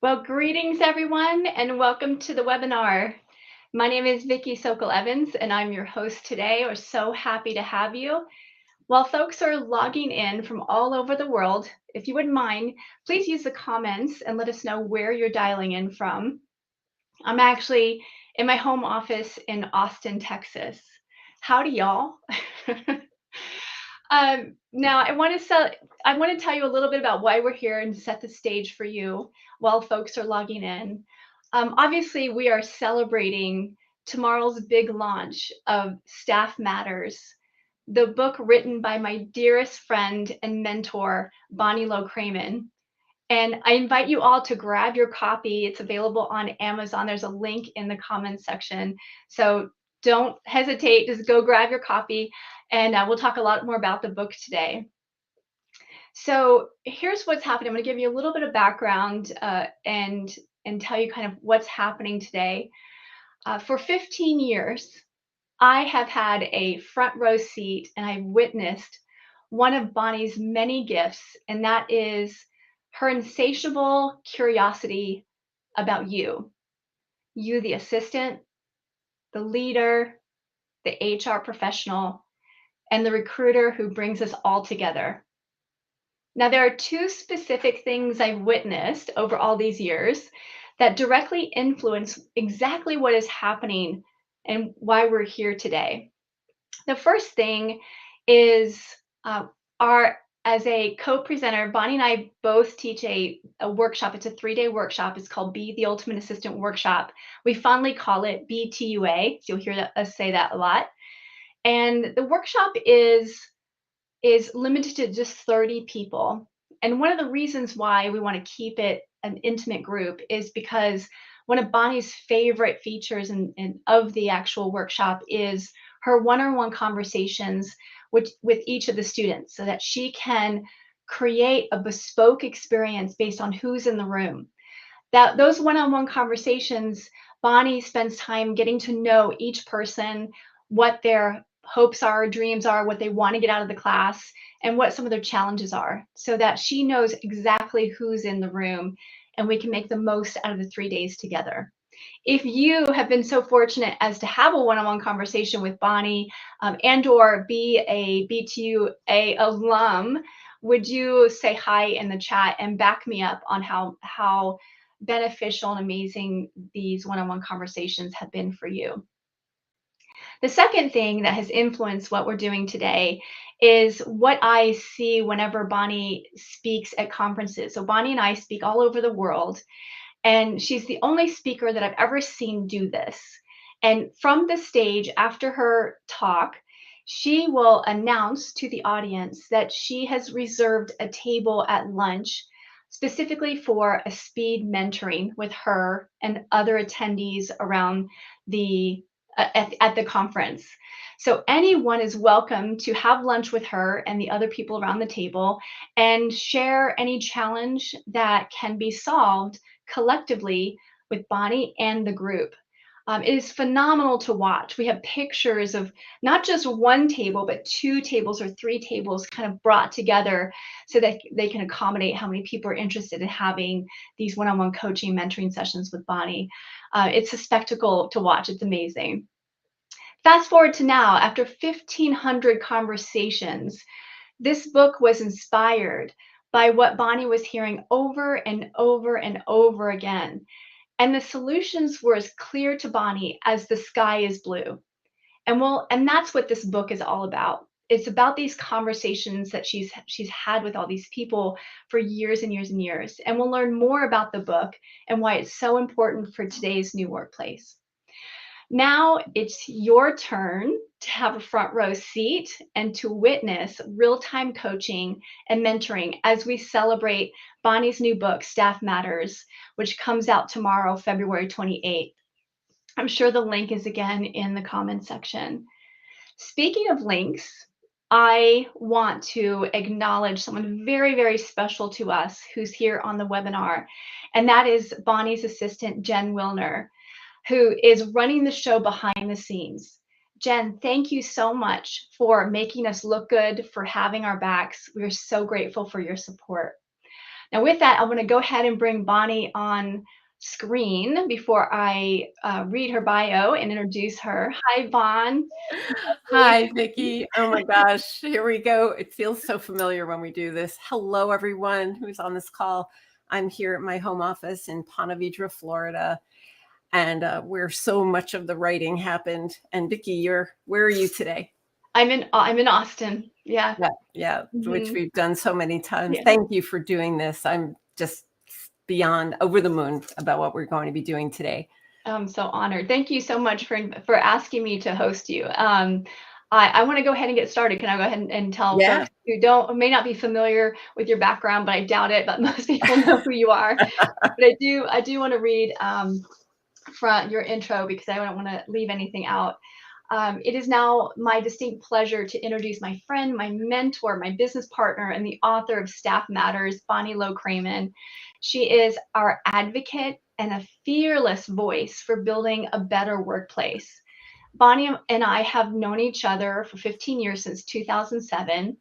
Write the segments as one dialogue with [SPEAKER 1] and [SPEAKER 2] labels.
[SPEAKER 1] Well, greetings everyone and welcome to the webinar. My name is Vickie Sokol Evans and I'm your host today. We're so happy to have you. While folks are logging in from all over the world, if you wouldn't mind, please use the comments and let us know where you're dialing in from. I'm actually in my home office in Austin, Texas. Howdy, y'all. Now, I want to tell you a little bit about why we're here and set the stage for you while folks are logging in. Obviously, we are celebrating tomorrow's big launch of Staff Matters, the book written by my dearest friend and mentor, Bonnie Low-Kramen. And I invite you all to grab your copy. It's available on Amazon. There's a link in the comments section. So don't hesitate, just go grab your copy, and we'll talk a lot more about the book today. So here's what's happening. I'm going to give you a little bit of background and tell you kind of what's happening today. For 15 years, I have had a front row seat and I've witnessed one of Bonnie's many gifts, and that is her insatiable curiosity about you, the assistant, the leader, the HR professional, and the recruiter who brings us all together. Now, there are two specific things I've witnessed over all these years that directly influence exactly what is happening and why we're here today. The first thing is our as a co-presenter, Bonnie and I both teach a workshop. It's a 3-day workshop. It's called Be the Ultimate Assistant Workshop. We fondly call it BTUA. So you'll hear us say that a lot. And the workshop is limited to just 30 people. And one of the reasons why we want to keep it an intimate group is because one of Bonnie's favorite features of the actual workshop is her one-on-one conversations with each of the students so that she can create a bespoke experience based on who's in the room. That those one-on-one conversations, Bonnie spends time getting to know each person, what their hopes are, dreams are, what they want to get out of the class, and what some of their challenges are, so that she knows exactly who's in the room and we can make the most out of the 3 days together. If you have been so fortunate as to have a one-on-one conversation with Bonnie and or be a BTUA alum, would you say hi in the chat and back me up on how beneficial and amazing these one-on-one conversations have been for you? The second thing that has influenced what we're doing today is what I see whenever Bonnie speaks at conferences. So Bonnie and I speak all over the world, and she's the only speaker that I've ever seen do this. And from the stage after her talk, she will announce to the audience that she has reserved a table at lunch specifically for a speed mentoring with her and other attendees around the at the conference. So anyone is welcome to have lunch with her and the other people around the table and share any challenge that can be solved collectively with Bonnie and the group. It is phenomenal to watch. We have pictures of not just one table, but 2 tables or 3 tables kind of brought together so that they can accommodate how many people are interested in having these one-on-one coaching, mentoring sessions with Bonnie. It's a spectacle to watch. It's amazing. Fast forward to now, after 1,500 conversations, this book was inspired by what Bonnie was hearing over and over and over again. And the solutions were as clear to Bonnie as the sky is blue. And that's what this book is all about. It's about these conversations that she's had with all these people for years and years and years. And we'll learn more about the book and why it's so important for today's new workplace. Now it's your turn to have a front row seat and to witness real-time coaching and mentoring as we celebrate Bonnie's new book, Staff Matters, which comes out tomorrow, February 28th. I'm sure the link is again in the comment section. Speaking of links, I want to acknowledge someone very, very special to us who's here on the webinar, and that is Bonnie's assistant, Jen Wilner, who is running the show behind the scenes. Jen, thank you so much for making us look good, for having our backs. We're so grateful for your support. Now with that, I want to go ahead and bring Bonnie on screen before I read her bio and introduce her. Hi, Bon.
[SPEAKER 2] Hi, Vickie. Oh my gosh, here we go. It feels so familiar when we do this. Hello, everyone who's on this call. I'm here at my home office in Ponte Vedra, Florida, and where so much of the writing happened. And Vickie, where are you today?
[SPEAKER 1] I'm in Austin. Yeah.
[SPEAKER 2] Yeah, which
[SPEAKER 1] Mhm.
[SPEAKER 2] we've done so many times.
[SPEAKER 1] Yeah.
[SPEAKER 2] Thank you for doing this. I'm just beyond over the moon about what we're going to be doing today.
[SPEAKER 1] I'm so honored. Thank you so much for asking me to host you. I want to go ahead and get started. Can I go ahead and tell
[SPEAKER 2] Yeah.
[SPEAKER 1] folks who may not be familiar with your background, but I doubt it, but most people know who you are. But I do want to read from your intro because I don't want to leave anything out. It is now my distinct pleasure to introduce my friend, my mentor, my business partner, and the author of Staff Matters, Bonnie Low-Kramen. She is our advocate and a fearless voice for building a better workplace. Bonnie and I have known each other for 15 years, since 2007,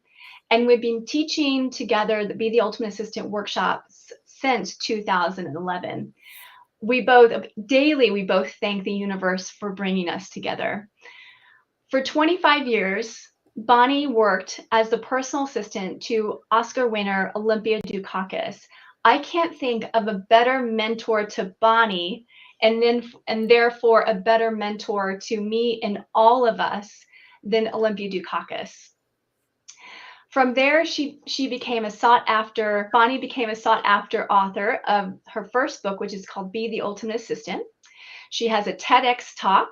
[SPEAKER 1] and we've been teaching together the Be the Ultimate Assistant workshops since 2011. We both thank the universe for bringing us together. For 25 years, Bonnie worked as the personal assistant to Oscar winner Olympia Dukakis. I can't think of a better mentor to Bonnie, and therefore a better mentor to me and all of us than Olympia Dukakis. From there, Bonnie became a sought after author of her first book, which is called Be the Ultimate Assistant. She has a TEDx talk,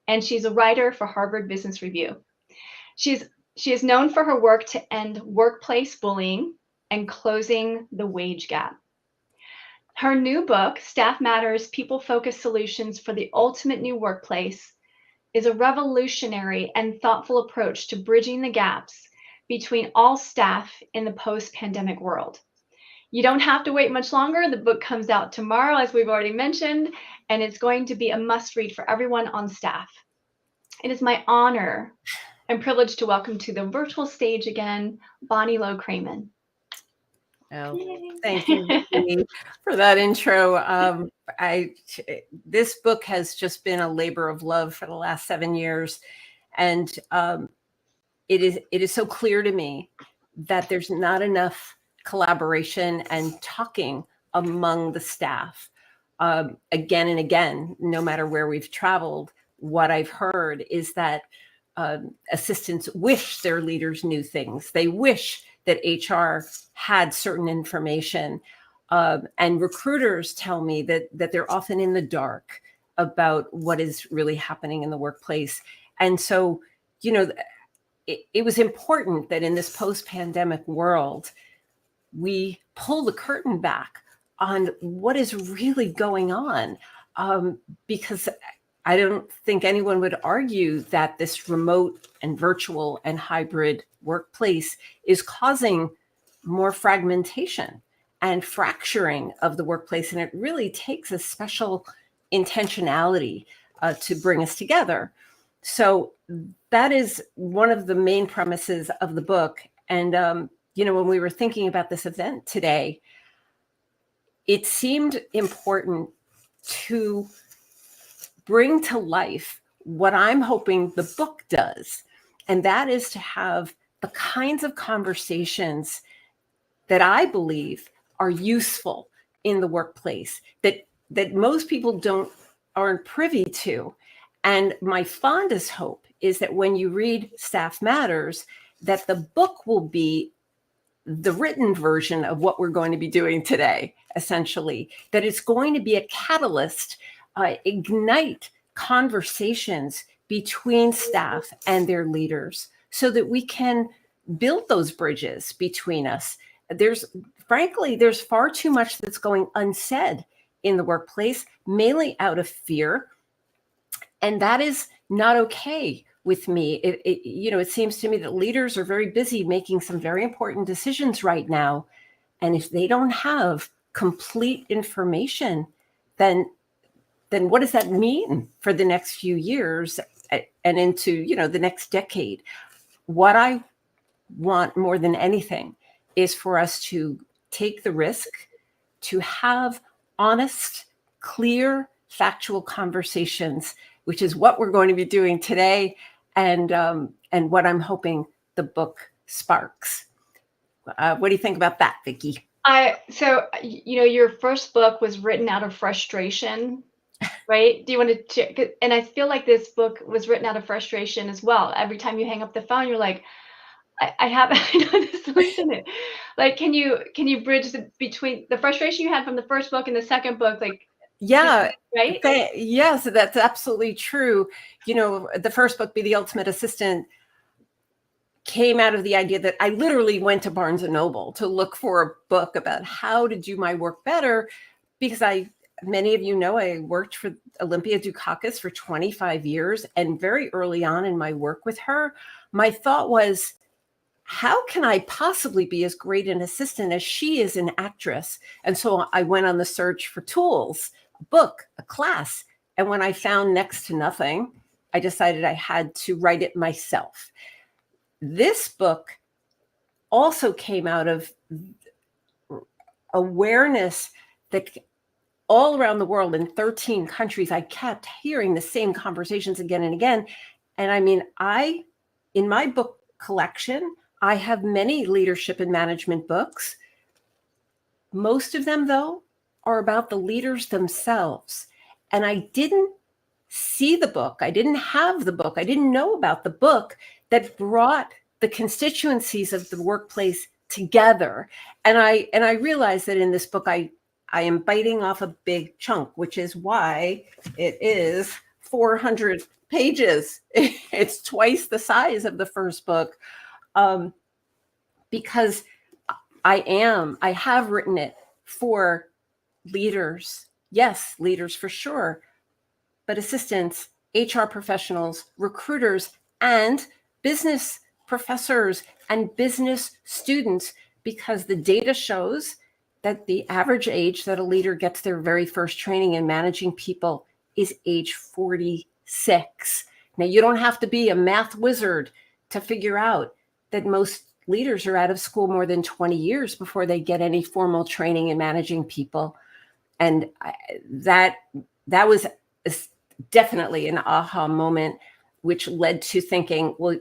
[SPEAKER 1] and she's a writer for Harvard Business Review. She is known for her work to end workplace bullying and closing the wage gap. Her new book, Staff Matters: People-Focused Solutions for the Ultimate New Workplace, is a revolutionary and thoughtful approach to bridging the gaps between all staff in the post-pandemic world. You don't have to wait much longer. The book comes out tomorrow, as we've already mentioned, and it's going to be a must-read for everyone on staff. It is my honor and privilege to welcome to the virtual stage again, Bonnie Low-Kramen.
[SPEAKER 2] Oh, thank you, Vickie, for that intro. This book has just been a labor of love for the last 7 years, and it is so clear to me that there's not enough collaboration and talking among the staff. Again and again, no matter where we've traveled, what I've heard is that assistants wish their leaders knew things. They wish that HR had certain information. And recruiters tell me that they're often in the dark about what is really happening in the workplace. And so, it was important that in this post-pandemic world, we pull the curtain back on what is really going on, because I don't think anyone would argue that this remote and virtual and hybrid workplace is causing more fragmentation and fracturing of the workplace. And it really takes a special intentionality to bring us together. So that is one of the main premises of the book. And, when we were thinking about this event today, it seemed important to bring to life what I'm hoping the book does. And that is to have the kinds of conversations that I believe are useful in the workplace that most people aren't privy to. And my fondest hope is that when you read Staff Matters, that the book will be the written version of what we're going to be doing today, essentially, that it's going to be a catalyst, ignite conversations between staff and their leaders so that we can build those bridges between us. Frankly, there's far too much that's going unsaid in the workplace, mainly out of fear. And that is not okay with me. It seems to me that leaders are very busy making some very important decisions right now. And if they don't have complete information, then what does that mean for the next few years and into, the next decade? What I want more than anything is for us to take the risk to have honest, clear, factual conversations, which is what we're going to be doing today, and what I'm hoping the book sparks. What do you think about that, Vickie?
[SPEAKER 1] So your first book was written out of frustration, right? Do you want to? And I feel like this book was written out of frustration as well. Every time you hang up the phone, you're like, I have I know this solution. Like, can you bridge between the frustration you had from the first book and the second book, like?
[SPEAKER 2] Yeah,
[SPEAKER 1] right?
[SPEAKER 2] Yes, that's absolutely true. The first book, Be the Ultimate Assistant, came out of the idea that I literally went to Barnes and Noble to look for a book about how to do my work better, because many of you know, I worked for Olympia Dukakis for 25 years. And very early on in my work with her, my thought was, how can I possibly be as great an assistant as she is an actress? And so I went on the search for tools, a book, a class. And when I found next to nothing, I decided I had to write it myself. This book also came out of awareness that all around the world in 13 countries, I kept hearing the same conversations again and again. And I mean, in my book collection, I have many leadership and management books. Most of them, though, are about the leaders themselves. And I didn't see the book. I didn't have the book. I didn't know about the book that brought the constituencies of the workplace together. And I realized that in this book, I am biting off a big chunk, which is why it is 400 pages. It's twice the size of the first book, because I have written it for leaders. Yes, leaders for sure, but assistants, HR professionals, recruiters, and business professors and business students, because the data shows that the average age that a leader gets their very first training in managing people is age 46. Now, you don't have to be a math wizard to figure out that most leaders are out of school more than 20 years before they get any formal training in managing people. And that was definitely an aha moment, which led to thinking, well,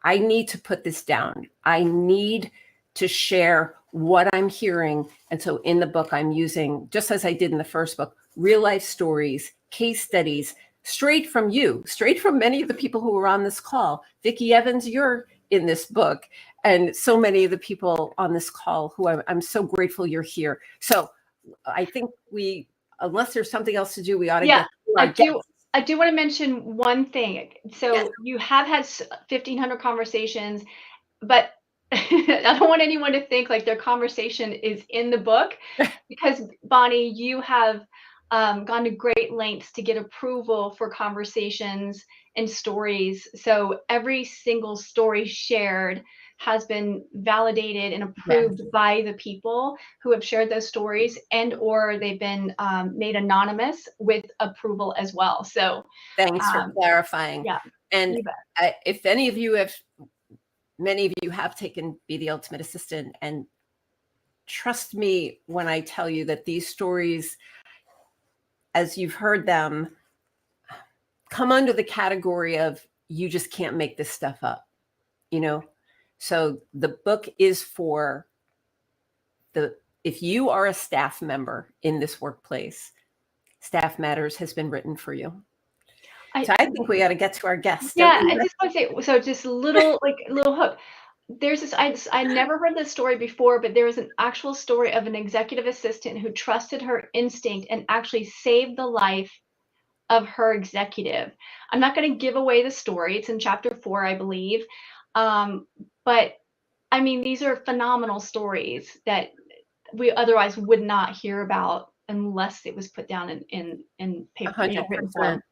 [SPEAKER 2] I need to put this down. I need to share what I'm hearing. And so in the book, I'm using, just as I did in the first book, real life stories, case studies, straight from you, straight from many of the people who were on this call. Vickie Evans, you're in this book, and so many of the people on this call who I'm so grateful you're here. So I think unless there's something else to do, we ought to get to our guests.
[SPEAKER 1] I do want to mention one thing. So yes, you have had 1,500 conversations, but I don't want anyone to think like their conversation is in the book, because Bonnie, you have gone to great lengths to get approval for conversations and stories. So every single story shared has been validated and approved by the people who have shared those stories, and or they've been made anonymous with approval as well. So
[SPEAKER 2] thanks for clarifying.
[SPEAKER 1] Yeah.
[SPEAKER 2] And if many of you have taken Be the Ultimate Assistant, and trust me when I tell you that these stories, as you've heard them, come under the category of you just can't make this stuff up, So the book is for if you are a staff member in this workplace, Staff Matters has been written for you. So I think we got to get to our guests.
[SPEAKER 1] Yeah, I just want to say, so just a little hook. There's this, I never heard this story before, but there is an actual story of an executive assistant who trusted her instinct and actually saved the life of her executive. I'm not going to give away the story. It's in chapter 4, I believe. But I mean, these are phenomenal stories that we otherwise would not hear about unless it was put down in paper, written form.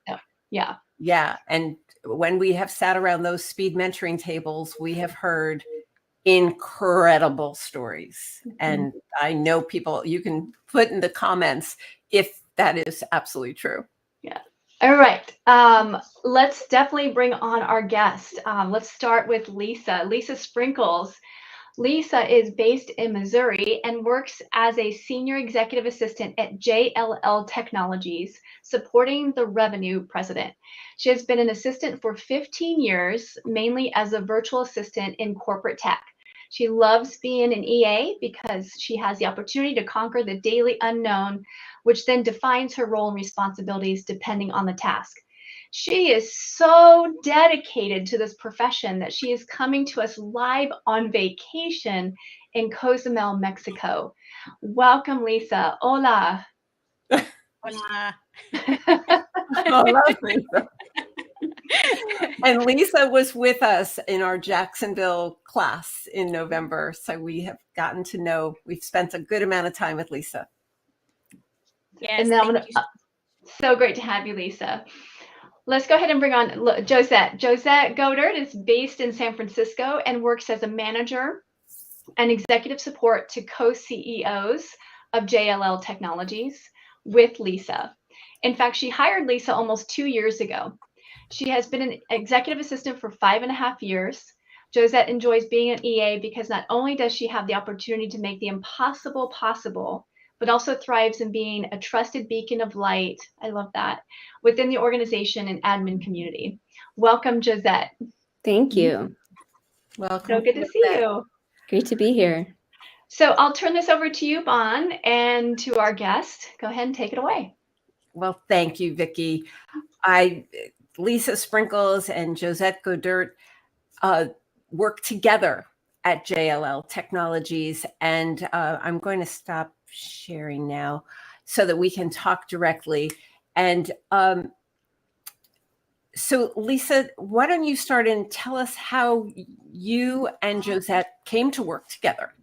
[SPEAKER 1] Yeah.
[SPEAKER 2] Yeah. And when we have sat around those speed mentoring tables, we have heard incredible stories. And I know people, you can put in the comments if that is absolutely true.
[SPEAKER 1] Yeah. All right. Let's definitely bring on our guest. Let's start with Lisa. Lisa Sprinkles. Lisa is based in Missouri and works as a senior executive assistant at JLL Technologies, supporting the revenue president. She has been an assistant for 15 years, mainly as a virtual assistant in corporate tech. She loves being an EA because she has the opportunity to conquer the daily unknown, which then defines her role and responsibilities depending on the task. She is so dedicated to this profession that she is coming to us live on vacation in Cozumel, Mexico. Welcome, Lisa. Hola.
[SPEAKER 3] Hola.
[SPEAKER 2] Oh, love Lisa. And Lisa was with us in our Jacksonville class in November. So we have gotten to know, we've spent a good amount of time with Lisa.
[SPEAKER 3] Yes,
[SPEAKER 1] And then
[SPEAKER 3] thank you.
[SPEAKER 1] so great to have you, Lisa. Let's go ahead and bring on Josette. Josette Godert is based in San Francisco and works as a manager and executive support to co-CEOs of JLL Technologies with Lisa. In fact, she hired Lisa almost 2 years ago. She has been an executive assistant for 5.5 years. Josette enjoys being an EA because not only does she have the opportunity to make the impossible possible, but also thrives in being a trusted beacon of light. I love that, within the organization and admin community. Welcome, Josette.
[SPEAKER 4] Thank you.
[SPEAKER 2] Welcome.
[SPEAKER 1] So good to see you.
[SPEAKER 4] Great to be here.
[SPEAKER 1] So I'll turn this over to you, Bon, and to our guest. Go ahead and take it away.
[SPEAKER 2] Well, thank you, Vickie. Lisa Sprinkles and Josette Godert work together at JLL Technologies, and I'm going to stop sharing now so that we can talk directly. And so, Lisa, why don't you start and tell us how you and Josette came to work together?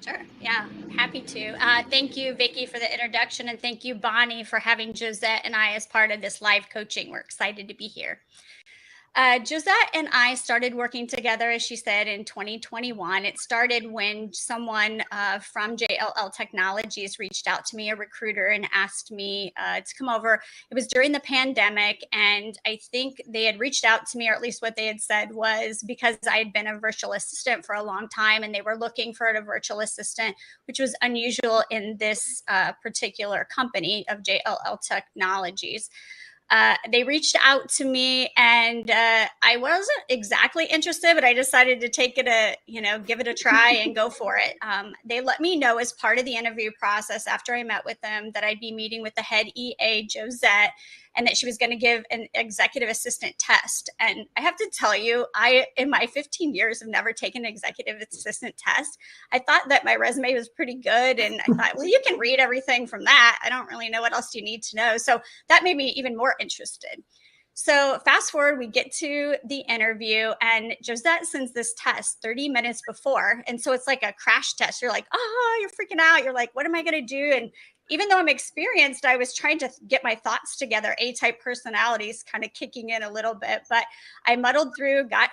[SPEAKER 3] Sure. Yeah, happy to. Thank you, Vickie, for the introduction, and thank you, Bonnie, for having Josette and I as part of this live coaching. We're excited to be here. Josette and I started working together, as she said, in 2021. It started when someone from JLL Technologies reached out to me, a recruiter, and asked me to come over. It was during the pandemic, and I think they had reached out to me, or at least what they had said was because I had been a virtual assistant for a long time, and they were looking for a virtual assistant, which was unusual in this particular company of JLL Technologies. They reached out to me, and I wasn't exactly interested, but I decided to take it give it a try and go for it. They let me know as part of the interview process after I met with them that I'd be meeting with the head EA, Josette, and that she was going to give an executive assistant test. And I have to tell you, in my 15 years, have never taken an executive assistant test. I thought that my resume was pretty good. And I thought, well, you can read everything from that. I don't really know what else you need to know. So that made me even more interested. So fast forward, we get to the interview, and Josette sends this test 30 minutes before. And so it's like a crash test. You're like, oh, you're freaking out. You're like, what am I going to do? And even though I'm experienced, I was trying to get my thoughts together. A-type personalities kind of kicking in a little bit, but I muddled through, got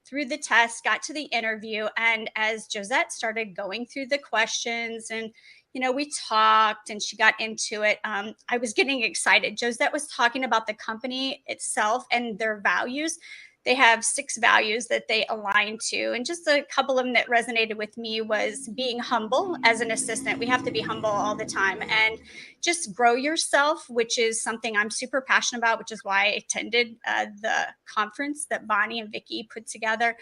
[SPEAKER 3] through the test, got to the interview. And as Josette started going through the questions and we talked and she got into it. I was getting excited. Josette was talking about the company itself and their values. They have 6 values that they align to. And just a couple of them that resonated with me was being humble as an assistant. We have to be humble all the time and just grow yourself, which is something I'm super passionate about, which is why I attended the conference that Bonnie and Vickie put together.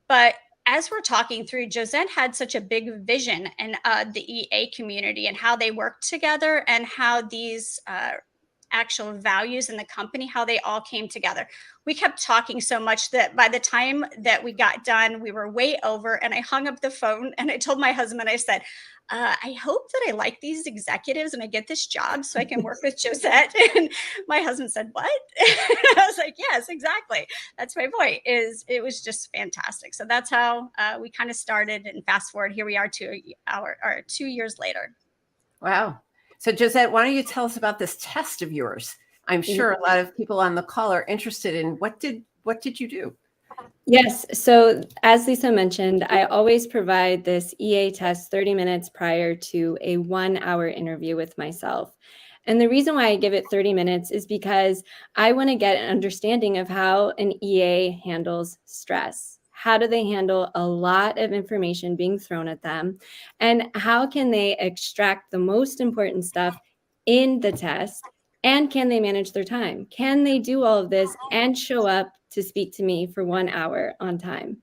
[SPEAKER 3] But as we're talking through, Josette had such a big vision in the EA community and how they work together and how these actual values in the company, how they all came together. We kept talking so much that by the time that we got done, we were way over, and I hung up the phone and I told my husband, I said, I hope that I like these executives and I get this job so I can work with Josette. And my husband said, what? I was like, yes, exactly. That's my point. It was just fantastic. So that's how we kind of started, and fast forward, here we are 2 years later.
[SPEAKER 2] Wow. So Josette, why don't you tell us about this test of yours? I'm sure a lot of people on the call are interested in what did you do?
[SPEAKER 4] Yes. So as Lisa mentioned, I always provide this EA test 30 minutes prior to a 1-hour interview with myself. And the reason why I give it 30 minutes is because I want to get an understanding of how an EA handles stress, How do they handle a lot of information being thrown at them? And how can they extract the most important stuff in the test? And can they manage their time? Can they do all of this and show up to speak to me for 1 hour on time?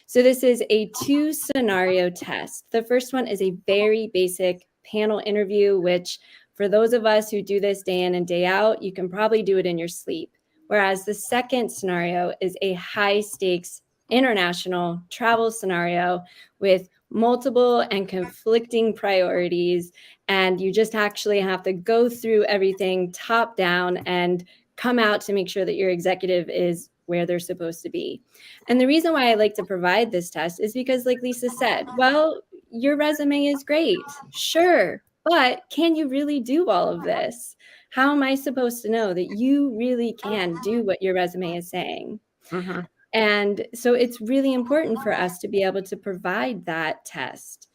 [SPEAKER 4] So this is a 2-scenario test. The first one is a very basic panel interview, which for those of us who do this day in and day out, you can probably do it in your sleep. Whereas the second scenario is a high stakes international travel scenario with multiple and conflicting priorities. And you just actually have to go through everything top down and come out to make sure that your executive is where they're supposed to be. And the reason why I like to provide this test is because, like Lisa said, well, your resume is great, sure, but can you really do all of this? How am I supposed to know that you really can do what your resume is saying?
[SPEAKER 2] Mm-hmm.
[SPEAKER 4] And so it's really important for us to be able to provide that test.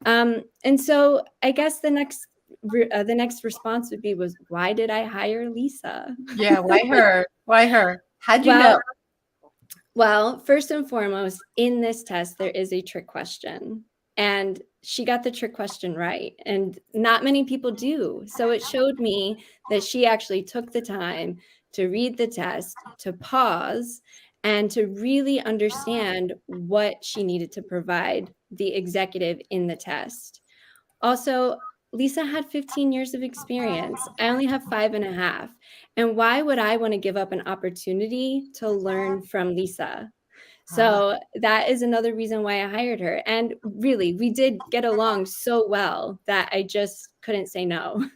[SPEAKER 4] And so I guess the next response would be why did I hire Lisa?
[SPEAKER 2] Yeah, why her? Why her? How'd you
[SPEAKER 4] Well,
[SPEAKER 2] know?
[SPEAKER 4] Well, first and foremost, in this test, there is a trick question. And she got the trick question right. And not many people do. So it showed me that she actually took the time to read the test, to pause, and to really understand what she needed to provide the executive in the test. Also, Lisa had 15 years of experience. I only have 5.5. And why would I want to give up an opportunity to learn from Lisa? So that is another reason why I hired her. And really, we did get along so well that I just couldn't say no.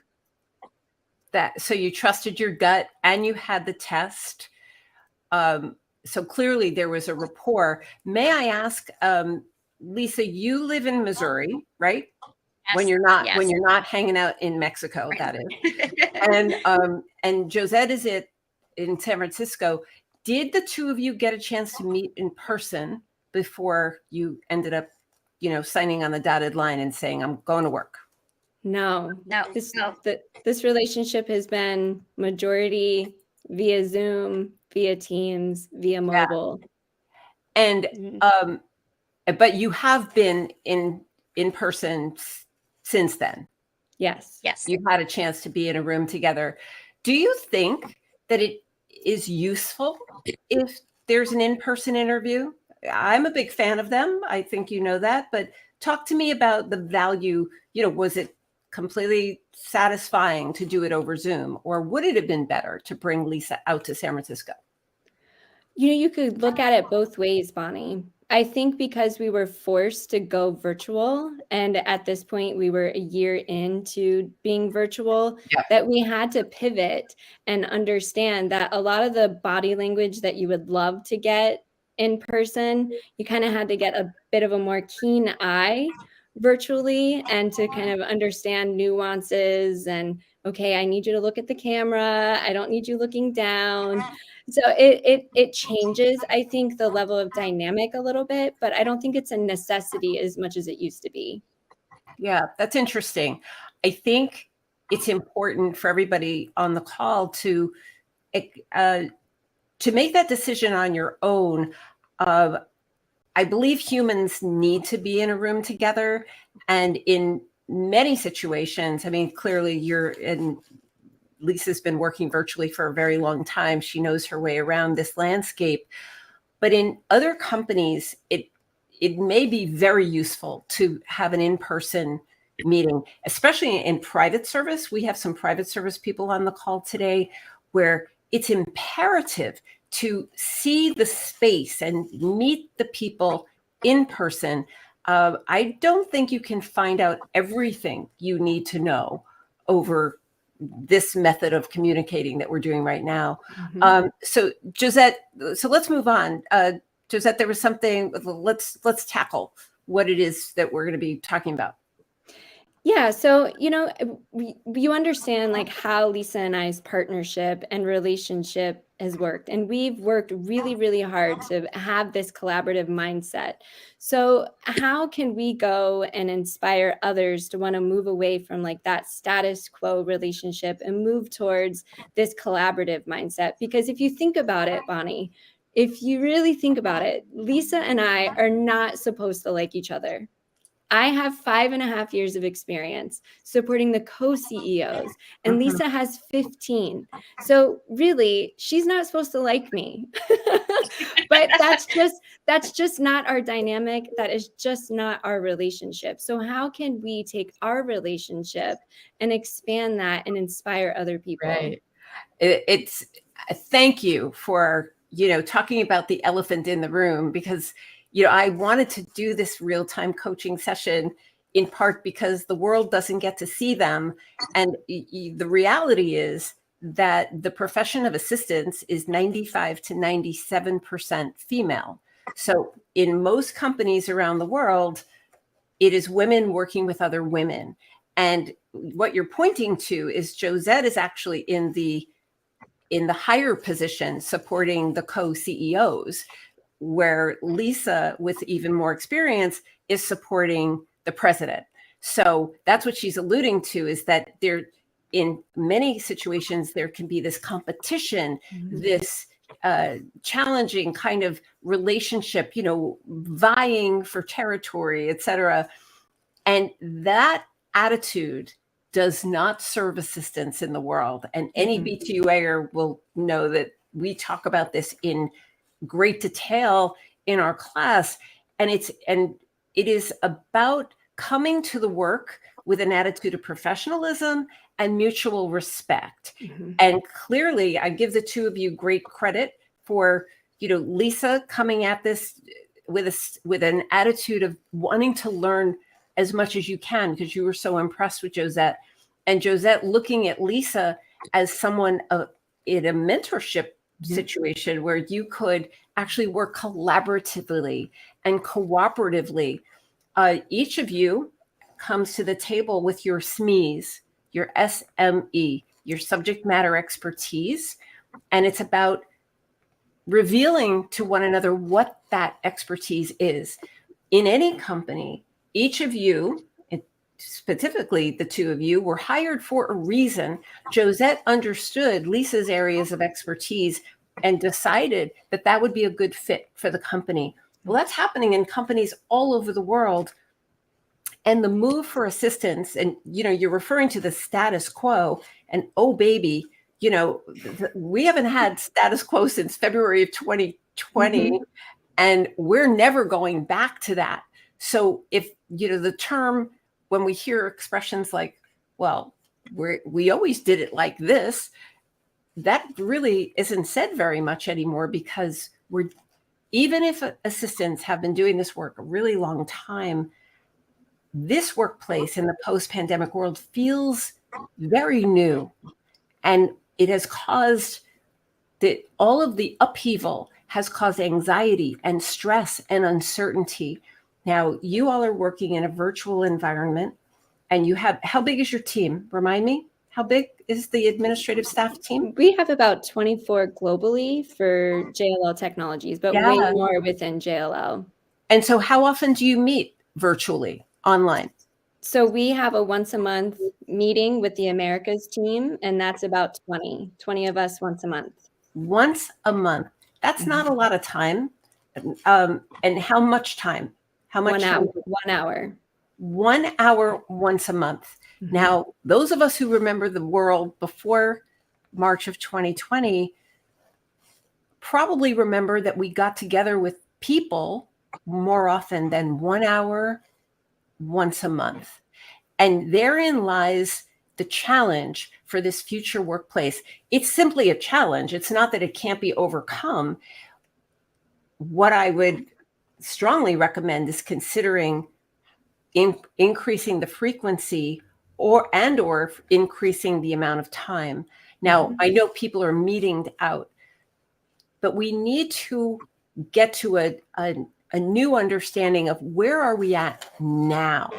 [SPEAKER 2] So you trusted your gut and you had the test. So clearly there was a rapport. May I ask, Lisa, you live in Missouri, right?
[SPEAKER 3] Yes,
[SPEAKER 2] When you're
[SPEAKER 3] yes.
[SPEAKER 2] not hanging out in Mexico, that is. And Josette is in San Francisco. Did the two of you get a chance to meet in person before you ended up, signing on the dotted line and saying, I'm going to work?
[SPEAKER 4] No.
[SPEAKER 3] No.
[SPEAKER 4] This relationship has been majority via Zoom, via Teams, via mobile.
[SPEAKER 2] And but you have been in person since then.
[SPEAKER 4] Yes.
[SPEAKER 2] You've had a chance to be in a room together. Do you think that it is useful if there's an in-person interview? I'm a big fan of them. I think you know that, but talk to me about the value. Was it completely satisfying to do it over Zoom, or would it have been better to bring Lisa out to San Francisco?
[SPEAKER 4] You could look at it both ways, Bonnie. I think because we were forced to go virtual, and at this point we were a year into being virtual, that we had to pivot and understand that a lot of the body language that you would love to get in person, you kind of had to get a bit of a more keen eye virtually, and to kind of understand nuances and, okay, I need you to look at the camera. I don't need you looking down. So it changes, I think, the level of dynamic a little bit, but I don't think it's a necessity as much as it used to be.
[SPEAKER 2] Yeah, that's interesting. I think it's important for everybody on the call to make that decision on your own. I believe humans need to be in a room together, and in many situations, I mean, clearly Lisa's been working virtually for a very long time. She knows her way around this landscape. But in other companies, it may be very useful to have an in-person meeting, especially in private service. We have some private service people on the call today where it's imperative to see the space and meet the people in person. I don't think you can find out everything you need to know over this method of communicating that we're doing right now.
[SPEAKER 4] Mm-hmm.
[SPEAKER 2] So Josette, let's move on. Josette, there was something, let's tackle what it is that we're going to be talking about.
[SPEAKER 4] Yeah, so you understand like how Lisa and I's partnership and relationship has worked, and we've worked really, really hard to have this collaborative mindset. So how can we go and inspire others to want to move away from like that status quo relationship and move towards this collaborative mindset? Because if you think about it, Bonnie, if you really think about it, Lisa and I are not supposed to like each other. I have 5.5 years of experience supporting the co-CEOs, and Lisa has 15. So really, she's not supposed to like me. But that's just not our dynamic. That is just not our relationship. So how can we take our relationship and expand that and inspire other people?
[SPEAKER 2] Right. It's thank you for, talking about the elephant in the room, because, I wanted to do this real-time coaching session in part because the world doesn't get to see them. And the reality is that the profession of assistance is 95 to 97% female. So in most companies around the world, it is women working with other women. And what you're pointing to is Josette is actually in the higher position supporting the co-CEOs, where Lisa, with even more experience, is supporting the president. So that's what she's alluding to, is that there, in many situations, there can be this competition, this challenging kind of relationship, vying for territory, et cetera. And that attitude does not serve assistance in the world. And any BTUAer will know that we talk about this in great detail in our class. And it is about coming to the work with an attitude of professionalism and mutual respect. And clearly, I give the two of you great credit for, Lisa coming at this with an attitude of wanting to learn as much as you can, because you were so impressed with Josette, and Josette looking at Lisa as someone in a mentorship situation where you could actually work collaboratively and cooperatively. Each of you comes to the table with your SMEs, your SME, your subject matter expertise, and it's about revealing to one another what that expertise is. In any company, each of you, specifically the two of you, were hired for a reason. Josette understood Lisa's areas of expertise and decided that that would be a good fit for the company. Well, that's happening in companies all over the world. And the move for assistance, and you're referring to the status quo, and oh baby, we haven't had status quo since February of 2020, and we're never going back to that. So if, the term, when we hear expressions like, well, we always did it like this, that really isn't said very much anymore, because even if assistants have been doing this work a really long time, this workplace in the post-pandemic world feels very new. And it has caused all of the upheaval has caused anxiety and stress and uncertainty. Now, you all are working in a virtual environment, and how big is your team? Remind me, how big is the administrative staff team?
[SPEAKER 4] We have about 24 globally for JLL Technologies, but way more within JLL.
[SPEAKER 2] And so how often do you meet virtually, online?
[SPEAKER 4] So we have a once a month meeting with the Americas team, and that's about 20 of us once a month.
[SPEAKER 2] Once a month. That's not a lot of time. And how much time? How much
[SPEAKER 4] 1 hour.
[SPEAKER 2] time?
[SPEAKER 4] 1 hour.
[SPEAKER 2] 1 hour once a month. Now, those of us who remember the world before March of 2020 probably remember that we got together with people more often than 1 hour once a month. And therein lies the challenge for this future workplace. It's simply a challenge. It's not that it can't be overcome. What I would strongly recommend is considering increasing the frequency or increasing the amount of time. Now, I know people are meeting out, but we need to get to a new understanding of where are we at now.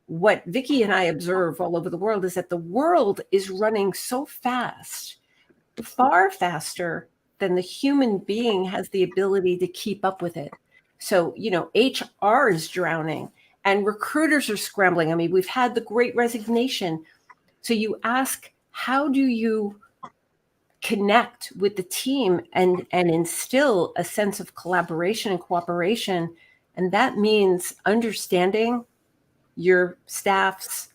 [SPEAKER 2] What Vickie and I observe all over the world is that the world is running so fast, far faster than the human being has the ability to keep up with it. So, HR is drowning and recruiters are scrambling. I mean, we've had the Great Resignation. So you ask, how do you connect with the team and instill a sense of collaboration and cooperation. And that means understanding your staff's,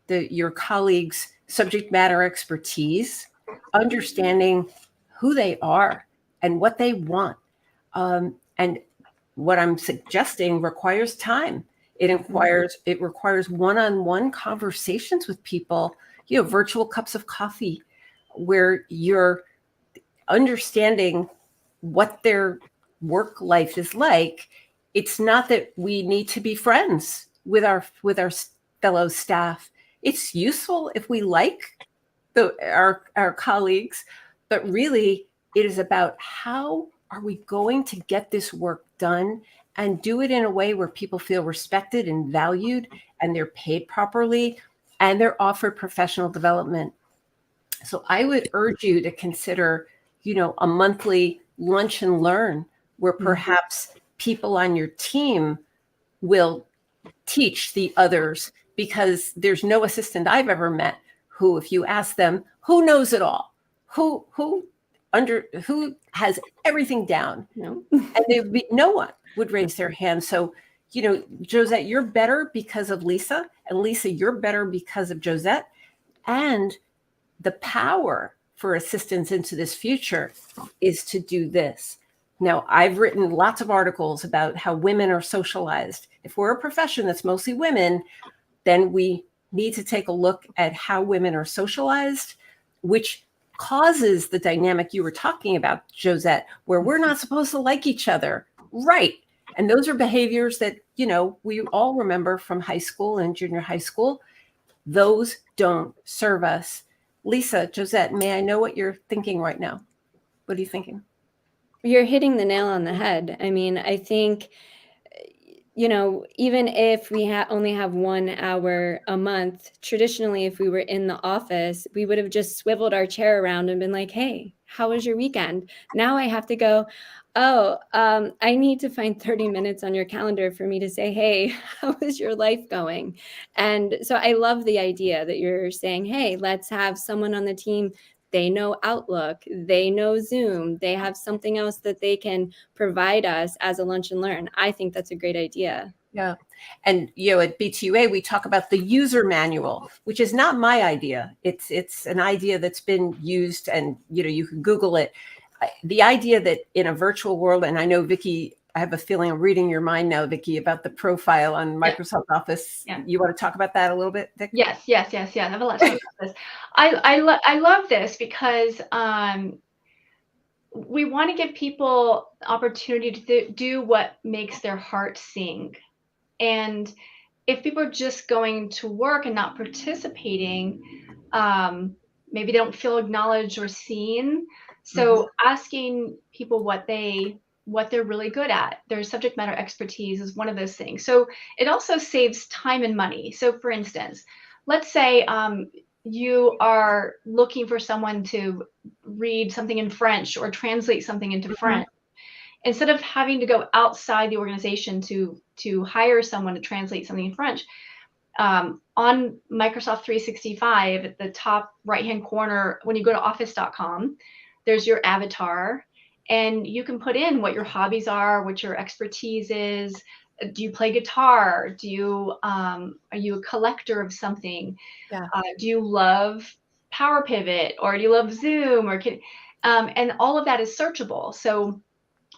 [SPEAKER 2] your colleagues' subject matter expertise, understanding who they are and what they want. And what I'm suggesting requires time. It requires one-on-one conversations with people, virtual cups of coffee, where you're understanding what their work life is like. It's not that we need to be friends with our fellow staff. It's useful if we like our colleagues, but really it is about how are we going to get this work done and do it in a way where people feel respected and valued, and they're paid properly, and they're offered professional development. So I would urge you to consider, a monthly lunch and learn where perhaps people on your team will teach the others, because there's no assistant I've ever met who, if you ask them, who knows it all, who has everything down,
[SPEAKER 4] No.
[SPEAKER 2] and no one would raise their hand. So, Josette, you're better because of Lisa, and Lisa, you're better because of Josette. And the power for assistance into this future is to do this. Now, I've written lots of articles about how women are socialized. If we're a profession that's mostly women, then we need to take a look at how women are socialized, which causes the dynamic you were talking about, Josette, where we're not supposed to like each other. Right. And those are behaviors that, we all remember from high school and junior high school. Those don't serve us. Lisa, Josette, may I know what you're thinking right now? What are you thinking?
[SPEAKER 4] You're hitting the nail on the head. I mean, I think, even if we only have 1 hour a month, traditionally, if we were in the office, we would have just swiveled our chair around and been like, hey, how was your weekend? Now I have to go, I need to find 30 minutes on your calendar for me to say, hey, how is your life going? And so I love the idea that you're saying, hey, let's have someone on the team. They know Outlook, they know Zoom, they have something else that they can provide us as a lunch and learn. I think that's a great idea.
[SPEAKER 2] Yeah. And, at BTUA, we talk about the user manual, which is not my idea. It's an idea that's been used, and, you can Google it. The idea that in a virtual world, and I know, Vickie, I have a feeling I'm reading your mind now, Vickie, about the profile on Microsoft Office. Yeah. You want to talk about that a little bit, Vic?
[SPEAKER 1] Yes. I have a lot to say about this. I love this because we want to give people the opportunity to do what makes their heart sing. And if people are just going to work and not participating, maybe they don't feel acknowledged or seen. So asking people what they're really good at, their subject matter expertise, is one of those things. So it also saves time and money. So for instance, let's say you are looking for someone to read something in French or translate something into French. Instead of having to go outside the organization to hire someone to translate something in French, on Microsoft 365, at the top right-hand corner, when you go to office.com, there's your avatar, and you can put in what your hobbies are, what your expertise is. Do you play guitar? Are you a collector of something?
[SPEAKER 2] Yeah.
[SPEAKER 1] Do you love Power Pivot, or do you love Zoom, and all of that is searchable. So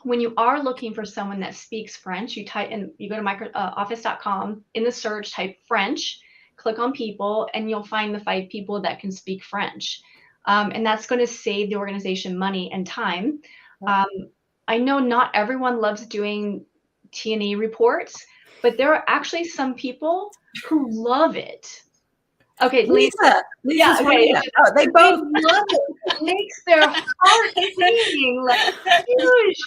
[SPEAKER 1] when you are looking for someone that speaks French, you go to office.com, in the search, type French, click on people, and you'll find the 5 people that can speak French. And that's going to save the organization money and time. I know not everyone loves doing T&E reports, but there are actually some people who love it. Okay, Lisa.
[SPEAKER 2] Yeah, okay. They both
[SPEAKER 1] love it. It makes their heart sing like huge.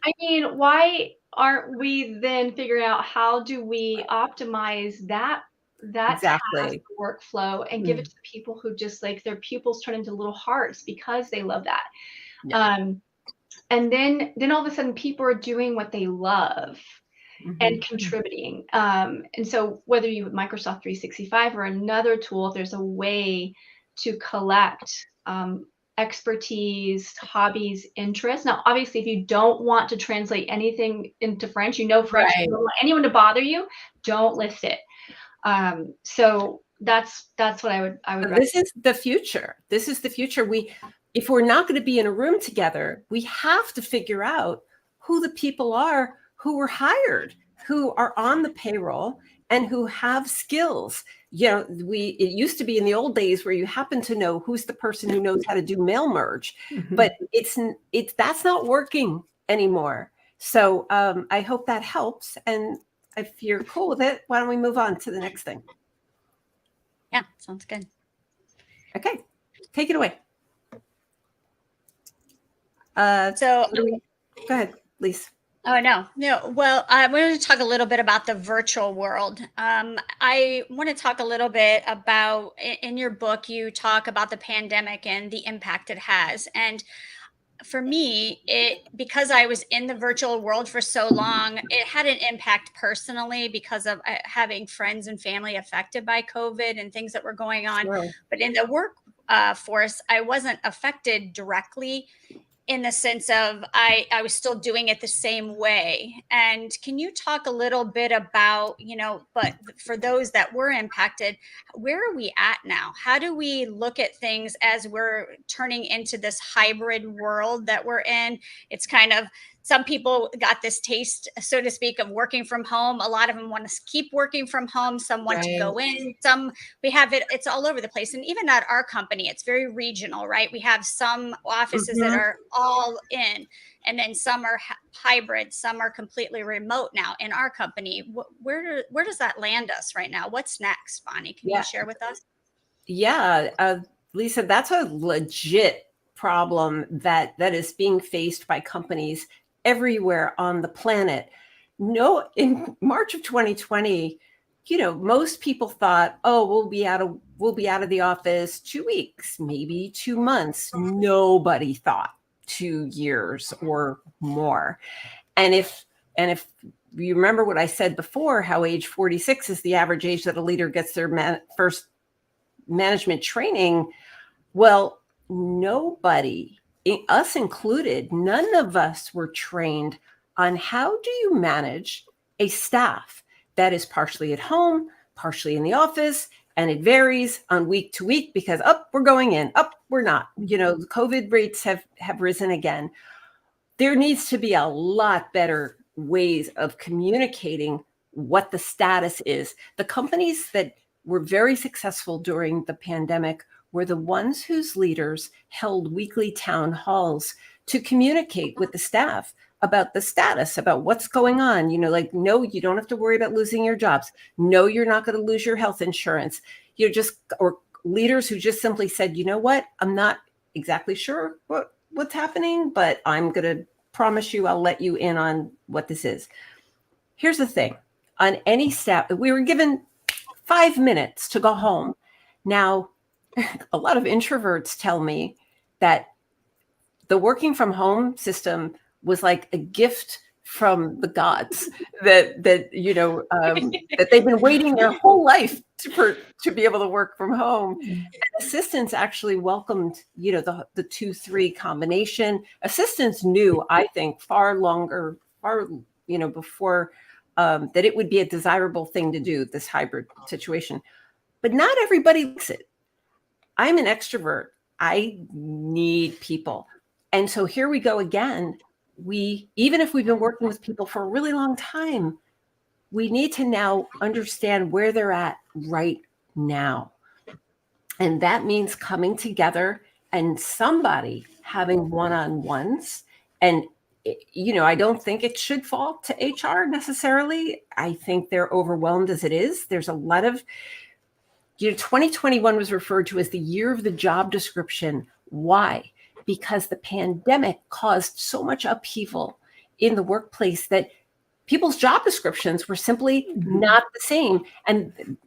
[SPEAKER 1] I mean, why aren't we then figuring out how do we optimize that task workflow and give it to the people who just, like, their pupils turn into little hearts because they love that. Yeah. And then all of a sudden people are doing what they love. And contributing. And so whether you have Microsoft 365 or another tool, there's a way to collect expertise, hobbies, interests. Now, obviously, if you don't want to translate anything into French, you know French, you
[SPEAKER 2] Right.
[SPEAKER 1] don't want anyone to bother you, don't list it. So that's what I would
[SPEAKER 2] This is the future. This is the future. If we're not going to be in a room together, we have to figure out who the people are who were hired, who are on the payroll, and who have skills. It used to be in the old days where you happen to know who's the person who knows how to do mail merge, but that's not working anymore. So I hope that helps. And if you're cool with it, why don't we move on to the next thing?
[SPEAKER 3] Yeah, sounds good.
[SPEAKER 2] Okay, take it away.
[SPEAKER 3] So
[SPEAKER 2] Go ahead, Lise.
[SPEAKER 3] Oh, no. Well, I wanted to talk a little bit about the virtual world. I want to talk a little bit about, in your book, you talk about the pandemic and the impact it has. And for me, because I was in the virtual world for so long, it had an impact personally because of having friends and family affected by COVID and things that were going on.
[SPEAKER 2] Sure.
[SPEAKER 3] But in the work force, I wasn't affected directly, in the sense of I was still doing it the same way. And can you talk a little bit about, but for those that were impacted, where are we at now? How do we look at things as we're turning into this hybrid world that we're in? It's kind of, some people got this taste, so to speak, of working from home. A lot of them want to keep working from home. Some want to go in. Some, we have it's all over the place. And even at our company, it's very regional, right? We have some offices that are all in, and then some are hybrid. Some are completely remote now in our company. Where does that land us right now? What's next, Bonnie? Can you share with us?
[SPEAKER 2] Yeah, Lisa, that's a legit problem that is being faced by companies everywhere on the planet. No, in March of 2020, most people thought, oh, we'll be out of the office 2 weeks, maybe 2 months. Nobody thought 2 years or more. And if you remember what I said before, how age 46 is the average age that a leader gets their first management training, well, nobody, us included, none of us were trained on how do you manage a staff that is partially at home, partially in the office, and it varies on week to week because we're going in, we're not. The COVID rates have risen again. There needs to be a lot better ways of communicating what the status is. The companies that were very successful during the pandemic were the ones whose leaders held weekly town halls to communicate with the staff about the status, about what's going on. No, you don't have to worry about losing your jobs. No, you're not going to lose your health insurance. Or leaders who just simply said, you know what, I'm not exactly sure what's happening, but I'm going to promise you I'll let you in on what this is. Here's the thing. On any staff, we were given 5 minutes to go home. Now, a lot of introverts tell me that the working from home system was like a gift from the gods that they've been waiting their whole life to be able to work from home. And assistants actually welcomed, the 2-3 combination. Assistants knew, I think, far before that it would be a desirable thing to do, this hybrid situation. But not everybody likes it. I'm an extrovert. I need people. And so here we go again. Even if we've been working with people for a really long time, we need to now understand where they're at right now. And that means coming together and somebody having one-on-ones. And, I don't think it should fall to HR necessarily. I think they're overwhelmed as it is. There's a lot of 2021 was referred to as the year of the job description. Why? Because the pandemic caused so much upheaval in the workplace that people's job descriptions were simply not the same. And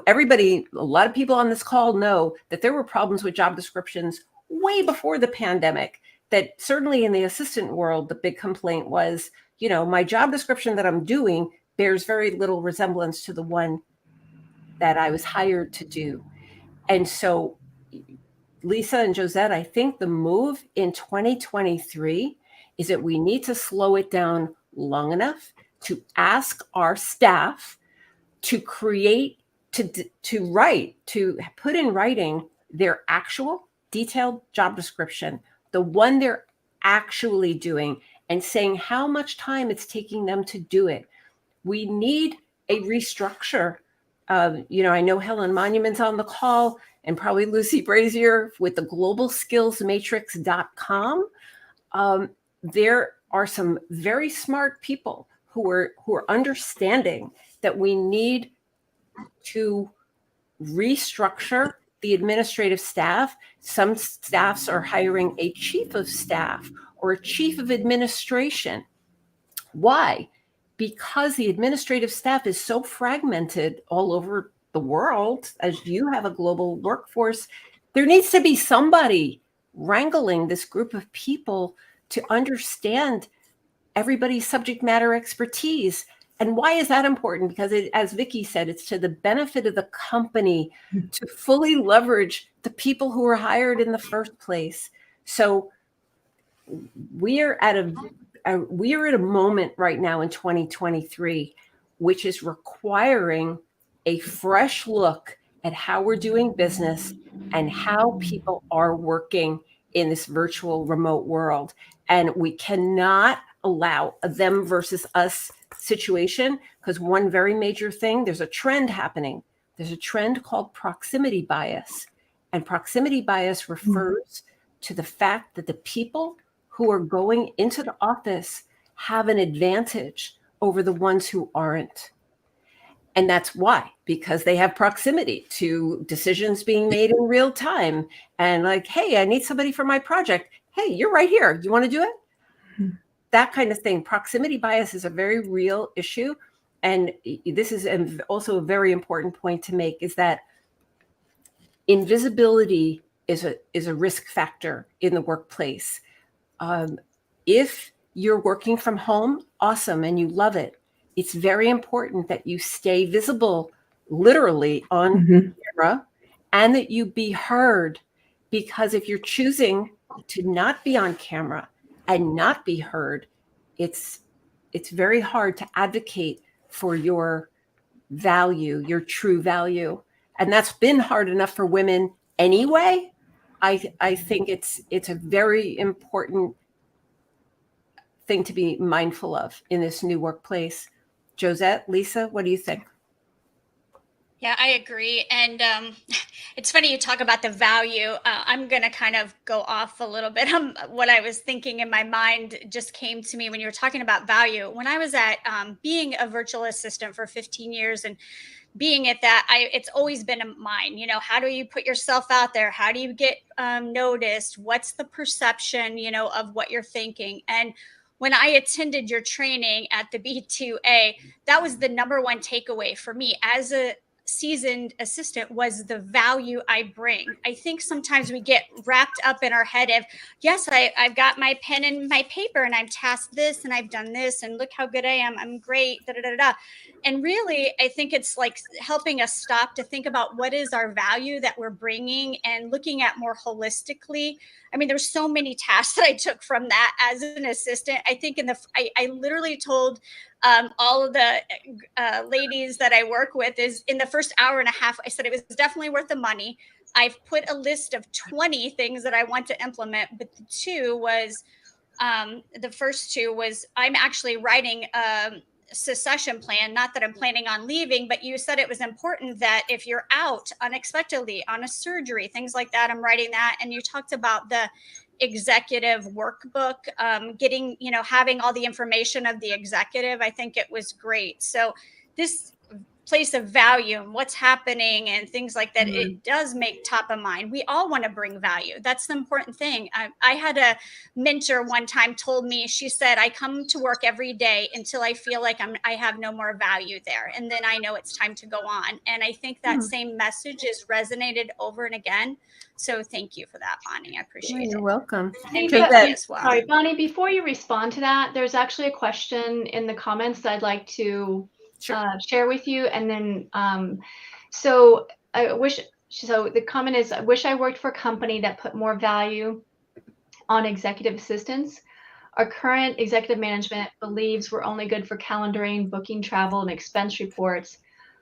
[SPEAKER 2] everybody, a lot of people on this call know that there were problems with job descriptions way before the pandemic. That certainly in the assistant world, the big complaint was, my job description that I'm doing bears very little resemblance to the one that I was hired to do. And so Lisa and Josette, I think the move in 2023 is that we need to slow it down long enough to ask our staff to create, to write, to put in writing their actual detailed job description, the one they're actually doing, and saying how much time it's taking them to do it. We need a restructure. I know Helen Monument's on the call, and probably Lucy Brazier with the globalskillsmatrix.com. There are some very smart people who are understanding that we need to restructure the administrative staff. Some staffs are hiring a chief of staff or a chief of administration. Why? Because the administrative staff is so fragmented all over the world. As you have a global workforce, there needs to be somebody wrangling this group of people to understand everybody's subject matter expertise. And why is that important? Because as Vickie said, it's to the benefit of the company to fully leverage the people who were hired in the first place. So we are at a moment right now in 2023, which is requiring a fresh look at how we're doing business and how people are working in this virtual remote world. And we cannot allow a them versus us situation, because one very major thing, there's a trend happening. There's a trend called proximity bias. And proximity bias refers to the fact that the people who are going into the office have an advantage over the ones who aren't. And that's why, because they have proximity to decisions being made in real time. And like, hey, I need somebody for my project. Hey, you're right here. You want to do it? That kind of thing. Proximity bias is a very real issue. And this is also a very important point to make, is that invisibility is a risk factor in the workplace. If you're working from home, awesome, and you love it, it's very important that you stay visible, literally on camera, and that you be heard. Because if you're choosing to not be on camera and not be heard, it's very hard to advocate for your value, your true value. And that's been hard enough for women anyway. I think it's a very important thing to be mindful of in this new workplace. Josette, Lisa, what do you think?
[SPEAKER 3] Yeah, I agree. And it's funny you talk about the value. I'm going to kind of go off a little bit. What I was thinking in my mind just came to me when you were talking about value. When I was at being a virtual assistant for 15 years and being at that, it's always been mine. How do you put yourself out there? How do you get noticed? What's the perception, of what you're thinking? And when I attended your training at the B2A, that was the number one takeaway for me as a seasoned assistant, was the value I bring. I think sometimes we get wrapped up in our head of, yes, I've got my pen and my paper and I've tasked this and I've done this and look how good I am. I'm great. Da, da, da, da. And really, I think it's like helping us stop to think about what is our value that we're bringing and looking at more holistically. I mean, there's so many tasks that I took from that as an assistant. I think I literally told all of the ladies that I work with is in the first hour and a half, I said it was definitely worth the money. I've put a list of 20 things that I want to implement, but the first two was I'm actually writing succession plan. Not that I'm planning on leaving, but you said it was important that if you're out unexpectedly on a surgery, things like that, I'm writing that. And you talked about the executive workbook, getting, having all the information of the executive. I think it was great. So this place of value and what's happening and things like that, it does make top of mind. We all want to bring value. That's the important thing. I had a mentor one time told me, she said, I come to work every day until I feel like I have no more value there. And then I know it's time to go on. And I think that same message is resonated over and again. So thank you for that, Bonnie. I appreciate it.
[SPEAKER 2] You're welcome.
[SPEAKER 3] And Vickie as well.
[SPEAKER 1] Sorry, Bonnie, before you respond to that, there's actually a question in the comments that I'd like to share with you. And then, so I wish So the comment is, I wish I worked for a company that put more value on executive assistants. Our current executive management believes we're only good for calendaring, booking travel, and expense reports.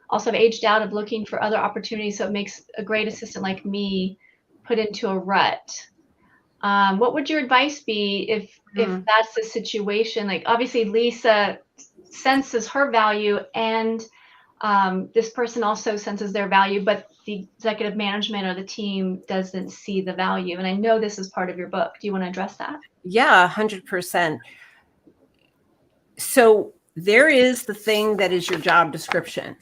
[SPEAKER 1] Also, I've aged out of looking for other opportunities, so it makes a great assistant like me put into a rut. What would your advice be if that's the situation? Like, obviously, Lisa senses her value, and this person also senses their value, but the executive management or the team doesn't see the value. And I know this is part of your book. Do you want to address that?
[SPEAKER 2] Yeah, 100%. So there is the thing that is your job description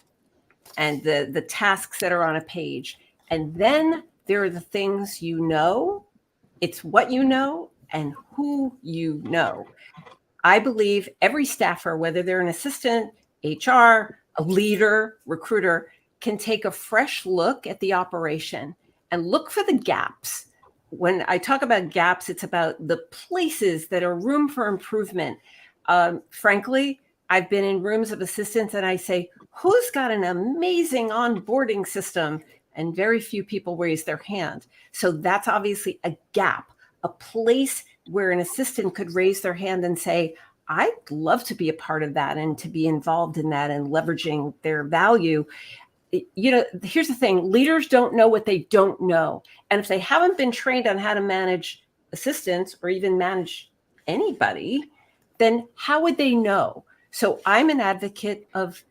[SPEAKER 2] and the tasks that are on a page. And then there are the things you know. It's what you know and who you know. I believe every staffer, whether they're an assistant, HR, a leader, recruiter, can take a fresh look at the operation and look for the gaps. When I talk about gaps, it's about the places that are room for improvement. Frankly, I've been in rooms of assistants and I say, who's got an amazing onboarding system? And very few people raise their hand. So that's obviously a gap, a place where an assistant could raise their hand and say, I'd love to be a part of that and to be involved in that and leveraging their value. You know, here's the thing, leaders don't know what they don't know. And if they haven't been trained on how to manage assistants or even manage anybody, then how would they know? So I'm an advocate of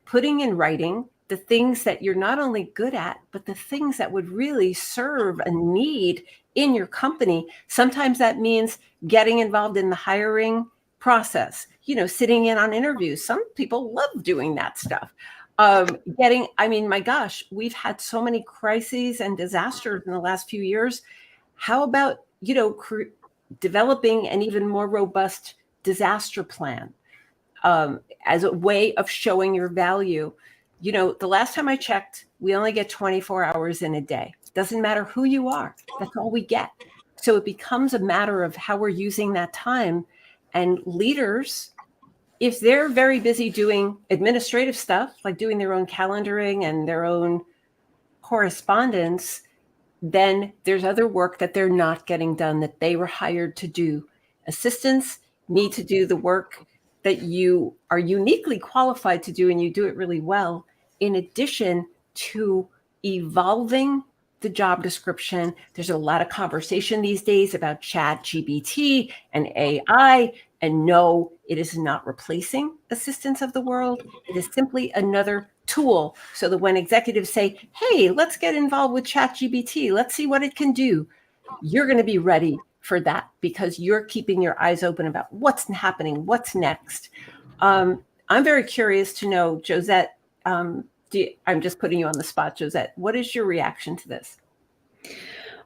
[SPEAKER 2] putting in writing the things that you're not only good at, but the things that would really serve a need in your company. Sometimes that means getting involved in the hiring process, you know, sitting in on interviews. Some people love doing that stuff. I mean, my gosh, we've had so many crises and disasters in the last few years. How about, you know, developing an even more robust disaster plan as a way of showing your value? You know, the last time I checked, we only get 24 hours in a day. Doesn't matter who you are. That's all we get. So it becomes a matter of how we're using that time. And leaders, if they're very busy doing administrative stuff, like doing their own calendaring and their own correspondence, then there's other work that they're not getting done that they were hired to do. Assistants need to do the work that you are uniquely qualified to do, and you do it really well, in addition to evolving the job description. There's a lot of conversation these days about ChatGPT and AI, and no, it is not replacing assistants of the world. It is simply another tool, so that when executives say, hey, let's get involved with ChatGPT, let's see what it can do, you're going to be ready for that because you're keeping your eyes open about what's happening, what's next. I'm very curious to know, Josette, I'm just putting you on the spot, Josette. What is your reaction to this?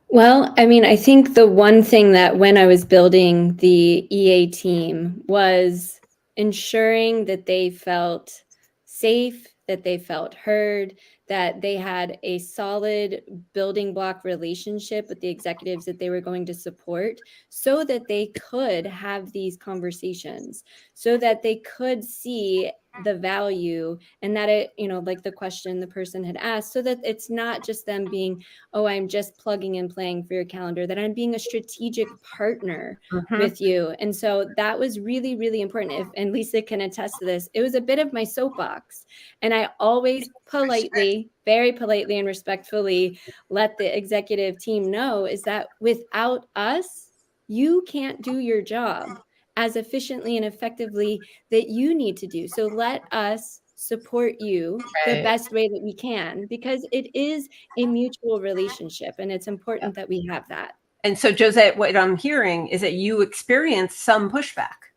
[SPEAKER 4] Well, I mean, I think the one thing that when I was building the EA team was ensuring that they felt safe, that they felt heard, that they had a solid building block relationship with the executives that they were going to support so that they could have these conversations, so that they could see the value and that it, you know, like the question the person had asked, so that it's not just them being, oh, I'm just plugging and playing for your calendar, that I'm being a strategic partner with you. And so that was really, really important. And Lisa can attest to this, it was a bit of my soapbox. And I always politely, very politely and respectfully let the executive team know is that without us, you can't do your job as efficiently and effectively that you need to do. So let us support you the best way that we can, because it is a mutual relationship and it's important that we have that.
[SPEAKER 2] And so, Josette, what I'm hearing is that you experienced some pushback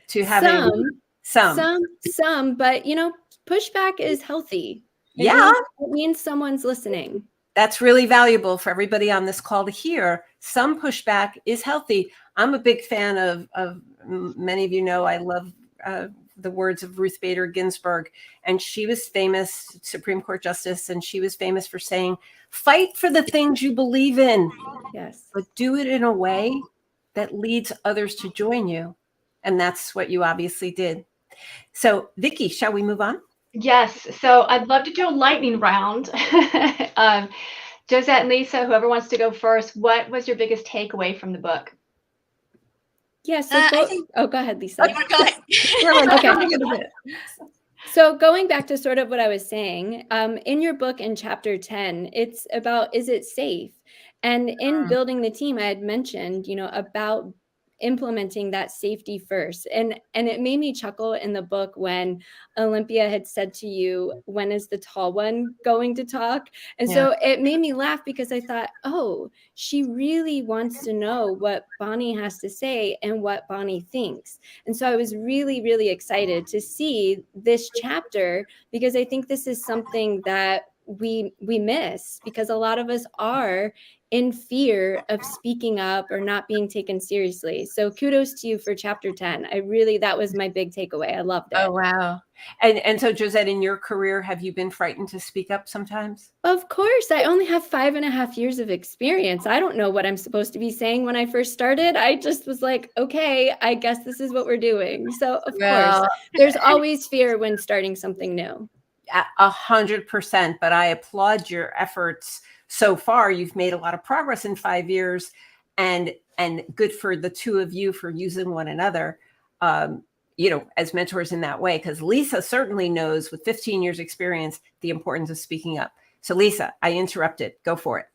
[SPEAKER 2] to having
[SPEAKER 4] some, but you know, pushback is healthy. It means someone's listening.
[SPEAKER 2] That's really valuable for everybody on this call to hear. Some pushback is healthy. I'm a big fan of many of you know, I love the words of Ruth Bader Ginsburg, and she was famous, Supreme Court Justice, and she was famous for saying, fight for the things you believe in,
[SPEAKER 4] yes,
[SPEAKER 2] but do it in a way that leads others to join you. And that's what you obviously did. So Vickie, shall we move on?
[SPEAKER 1] Yes. So I'd love to do a lightning round. Josette and Lisa, whoever wants to go first, what was your biggest takeaway from the book?
[SPEAKER 4] Yeah, so
[SPEAKER 3] I think.
[SPEAKER 4] go ahead, Lisa.
[SPEAKER 3] Oh, go ahead.
[SPEAKER 2] We're like,
[SPEAKER 4] Okay.
[SPEAKER 2] having it a bit.
[SPEAKER 4] So going back to sort of what I was saying, in your book in chapter 10, it's about, is it safe? And in building the team, I had mentioned, about implementing that safety first. And it made me chuckle in the book when Olympia had said to you, when is the tall one going to talk? And so it made me laugh because I thought, oh, she really wants to know what Bonnie has to say and what Bonnie thinks. And so I was really, really excited to see this chapter because I think this is something that we miss because a lot of us are in fear of speaking up or not being taken seriously. So kudos to you for chapter 10. That was my big takeaway. I loved it.
[SPEAKER 2] Oh, wow. And so Josette, in your career, have you been frightened to speak up sometimes?
[SPEAKER 4] Of course. I only have 5.5 years of experience. I don't know what I'm supposed to be saying when I first started. I just was like, okay, I guess this is what we're doing. So of course, there's always fear when starting something new.
[SPEAKER 2] 100%, but I applaud your efforts so far. You've made a lot of progress in 5 years, and good for the two of you for using one another, as mentors in that way. Because Lisa certainly knows, with 15 years experience, the importance of speaking up. So Lisa, I interrupted. Go for it.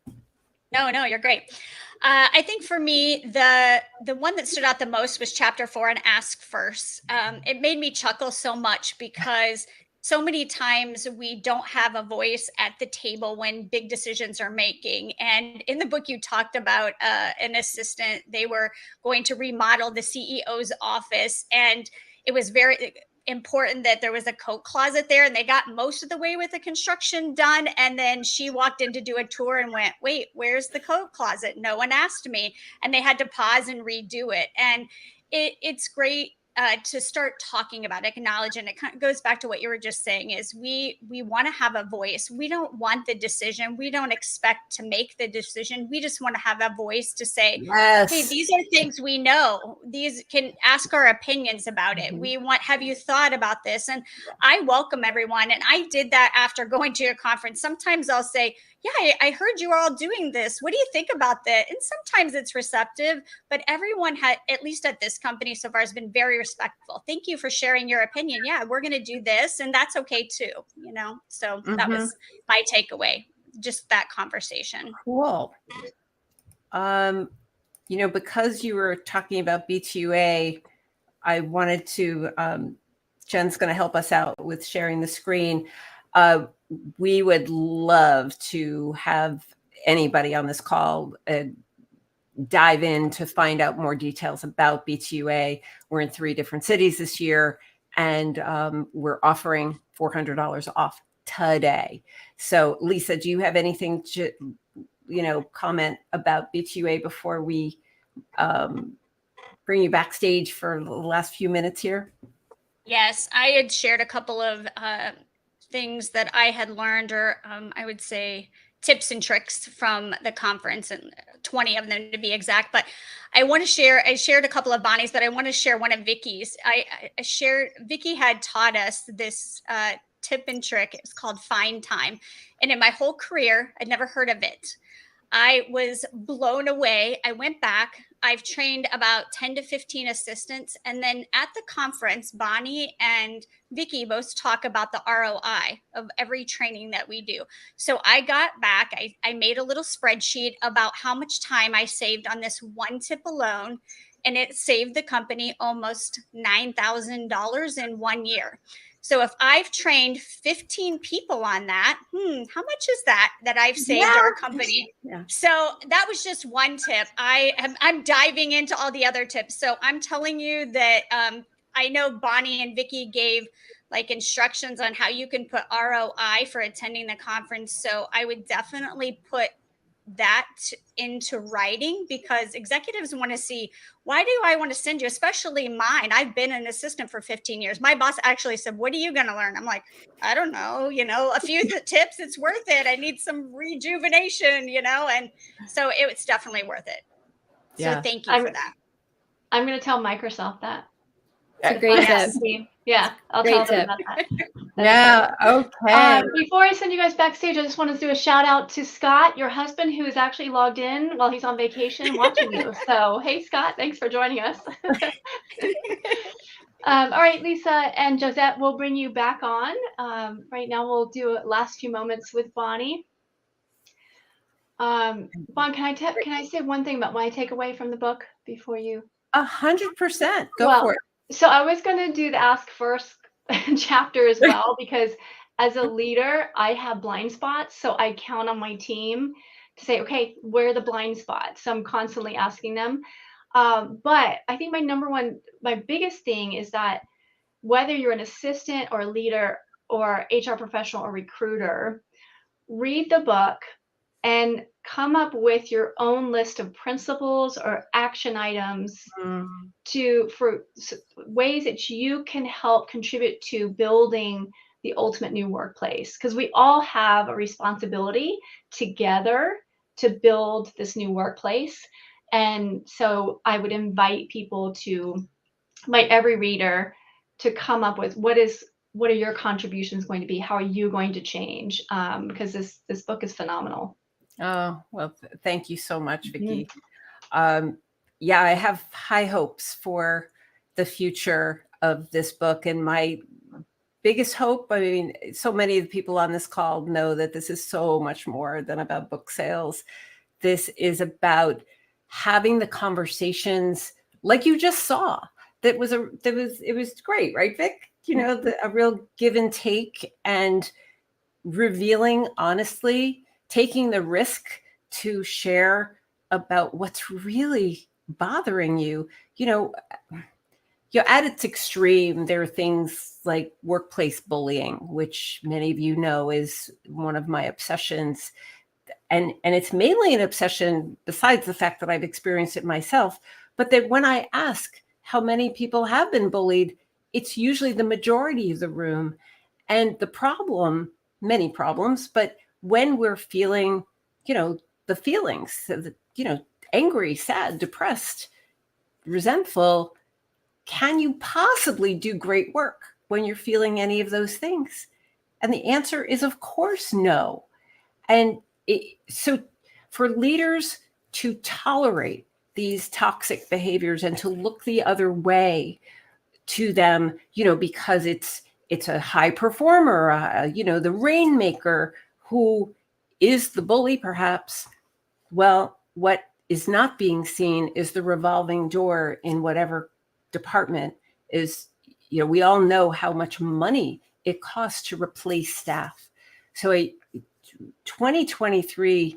[SPEAKER 3] No, you're great. I think for me, the one that stood out the most was chapter 4 and ask first. It made me chuckle so much because so many times we don't have a voice at the table when big decisions are making. And in the book, you talked about an assistant. They were going to remodel the CEO's office, and it was very important that there was a coat closet there, and they got most of the way with the construction done. And then she walked in to do a tour and went, wait, where's the coat closet? No one asked me. And they had to pause and redo it. And it's great to start talking about, acknowledge, and it kind of goes back to what you were just saying, is we want to have a voice. We don't want the decision. We don't expect to make the decision. We just want to have a voice to say, hey, these are things we know. These can ask our opinions about it. We want, have you thought about this? And I welcome everyone. And I did that after going to a conference. Sometimes I'll say, yeah, I heard you were all doing this. What do you think about that? And sometimes it's receptive, but everyone had, at least at this company so far, has been very respectful. Thank you for sharing your opinion. Yeah, we're going to do this, and that's okay too, So that was my takeaway, just that conversation.
[SPEAKER 2] Cool. Because you were talking about B2A, I wanted to, Jen's going to help us out with sharing the screen. We would love to have anybody on this call dive in to find out more details about B2A. We're in 3 different cities this year, and we're offering $400 off today. So Lisa, do you have anything to, comment about B2A before we bring you backstage for the last few minutes here?
[SPEAKER 3] Yes, I had shared a couple of things that I had learned, or I would say tips and tricks from the conference, and 20 of them to be exact. But I shared a couple of Bonnie's, but I want to share one of Vickie's. Vickie had taught us this tip and trick. It's called Find Time. And in my whole career, I'd never heard of it. I was blown away. I went back. I've trained about 10 to 15 assistants. And then at the conference, Bonnie and Vickie both talk about the ROI of every training that we do. So I got back, I made a little spreadsheet about how much time I saved on this one tip alone. And it saved the company almost $9,000 in 1 year. So if I've trained 15 people on that, how much is that I've saved our company? Yeah. So that was just one tip. I'm diving into all the other tips. So I'm telling you that I know Bonnie and Vickie gave like instructions on how you can put ROI for attending the conference. So I would definitely put that into writing, because executives want to see, why do I want to send you, especially mine? I've been an assistant for 15 years. My boss actually said, what are you going to learn? I'm like, I don't know, a few tips, it's worth it. I need some rejuvenation, and so it's definitely worth it. Yeah. So thank you for that.
[SPEAKER 1] I'm going to tell Microsoft that.
[SPEAKER 4] It's a great tip.
[SPEAKER 1] Yeah, I'll
[SPEAKER 4] Great
[SPEAKER 1] tell them
[SPEAKER 4] tip.
[SPEAKER 1] about that.
[SPEAKER 2] Yeah. Okay.
[SPEAKER 1] Before I send you guys backstage, I just want to do a shout out to Scott, your husband, who is actually logged in while he's on vacation watching you. So, hey, Scott, thanks for joining us. All right, Lisa and Josette, we'll bring you back on. Right now, we'll do a last few moments with Bonnie. Bon, can I say one thing about my takeaway from the book before you?
[SPEAKER 2] 100%. Go for it.
[SPEAKER 1] So I was going to do the ask first chapter as well, because as a leader, I have blind spots. So I count on my team to say, okay, where are the blind spots? So I'm constantly asking them. But I think my biggest thing is that whether you're an assistant or a leader or HR professional or recruiter, read the book and come up with your own list of principles or action items for ways that you can help contribute to building the ultimate new workplace. Because we all have a responsibility together to build this new workplace. And so I would invite every reader to come up with what are your contributions going to be? How are you going to change? Because this book is phenomenal.
[SPEAKER 2] Oh, well, thank you so much, Vickie. Yeah, I have high hopes for the future of this book. And my biggest hope, I mean, so many of the people on this call know that this is so much more than about book sales. This is about having the conversations like you just saw. It was great, right, Vic? You know, a real give and take, and revealing honestly, taking the risk to share about what's really bothering you. At its extreme, there are things like workplace bullying, which many of you know is one of my obsessions. And it's mainly an obsession, besides the fact that I've experienced it myself, but that when I ask how many people have been bullied, it's usually the majority of the room. And the problem, many problems, but when we're feeling, the feelings, angry, sad, depressed, resentful, can you possibly do great work when you're feeling any of those things? And the answer is, of course, no. And so for leaders to tolerate these toxic behaviors and to look the other way to them, because it's a high performer, the rainmaker who is the bully, perhaps. Well, what is not being seen is the revolving door in whatever department is. We all know how much money it costs to replace staff. So 2023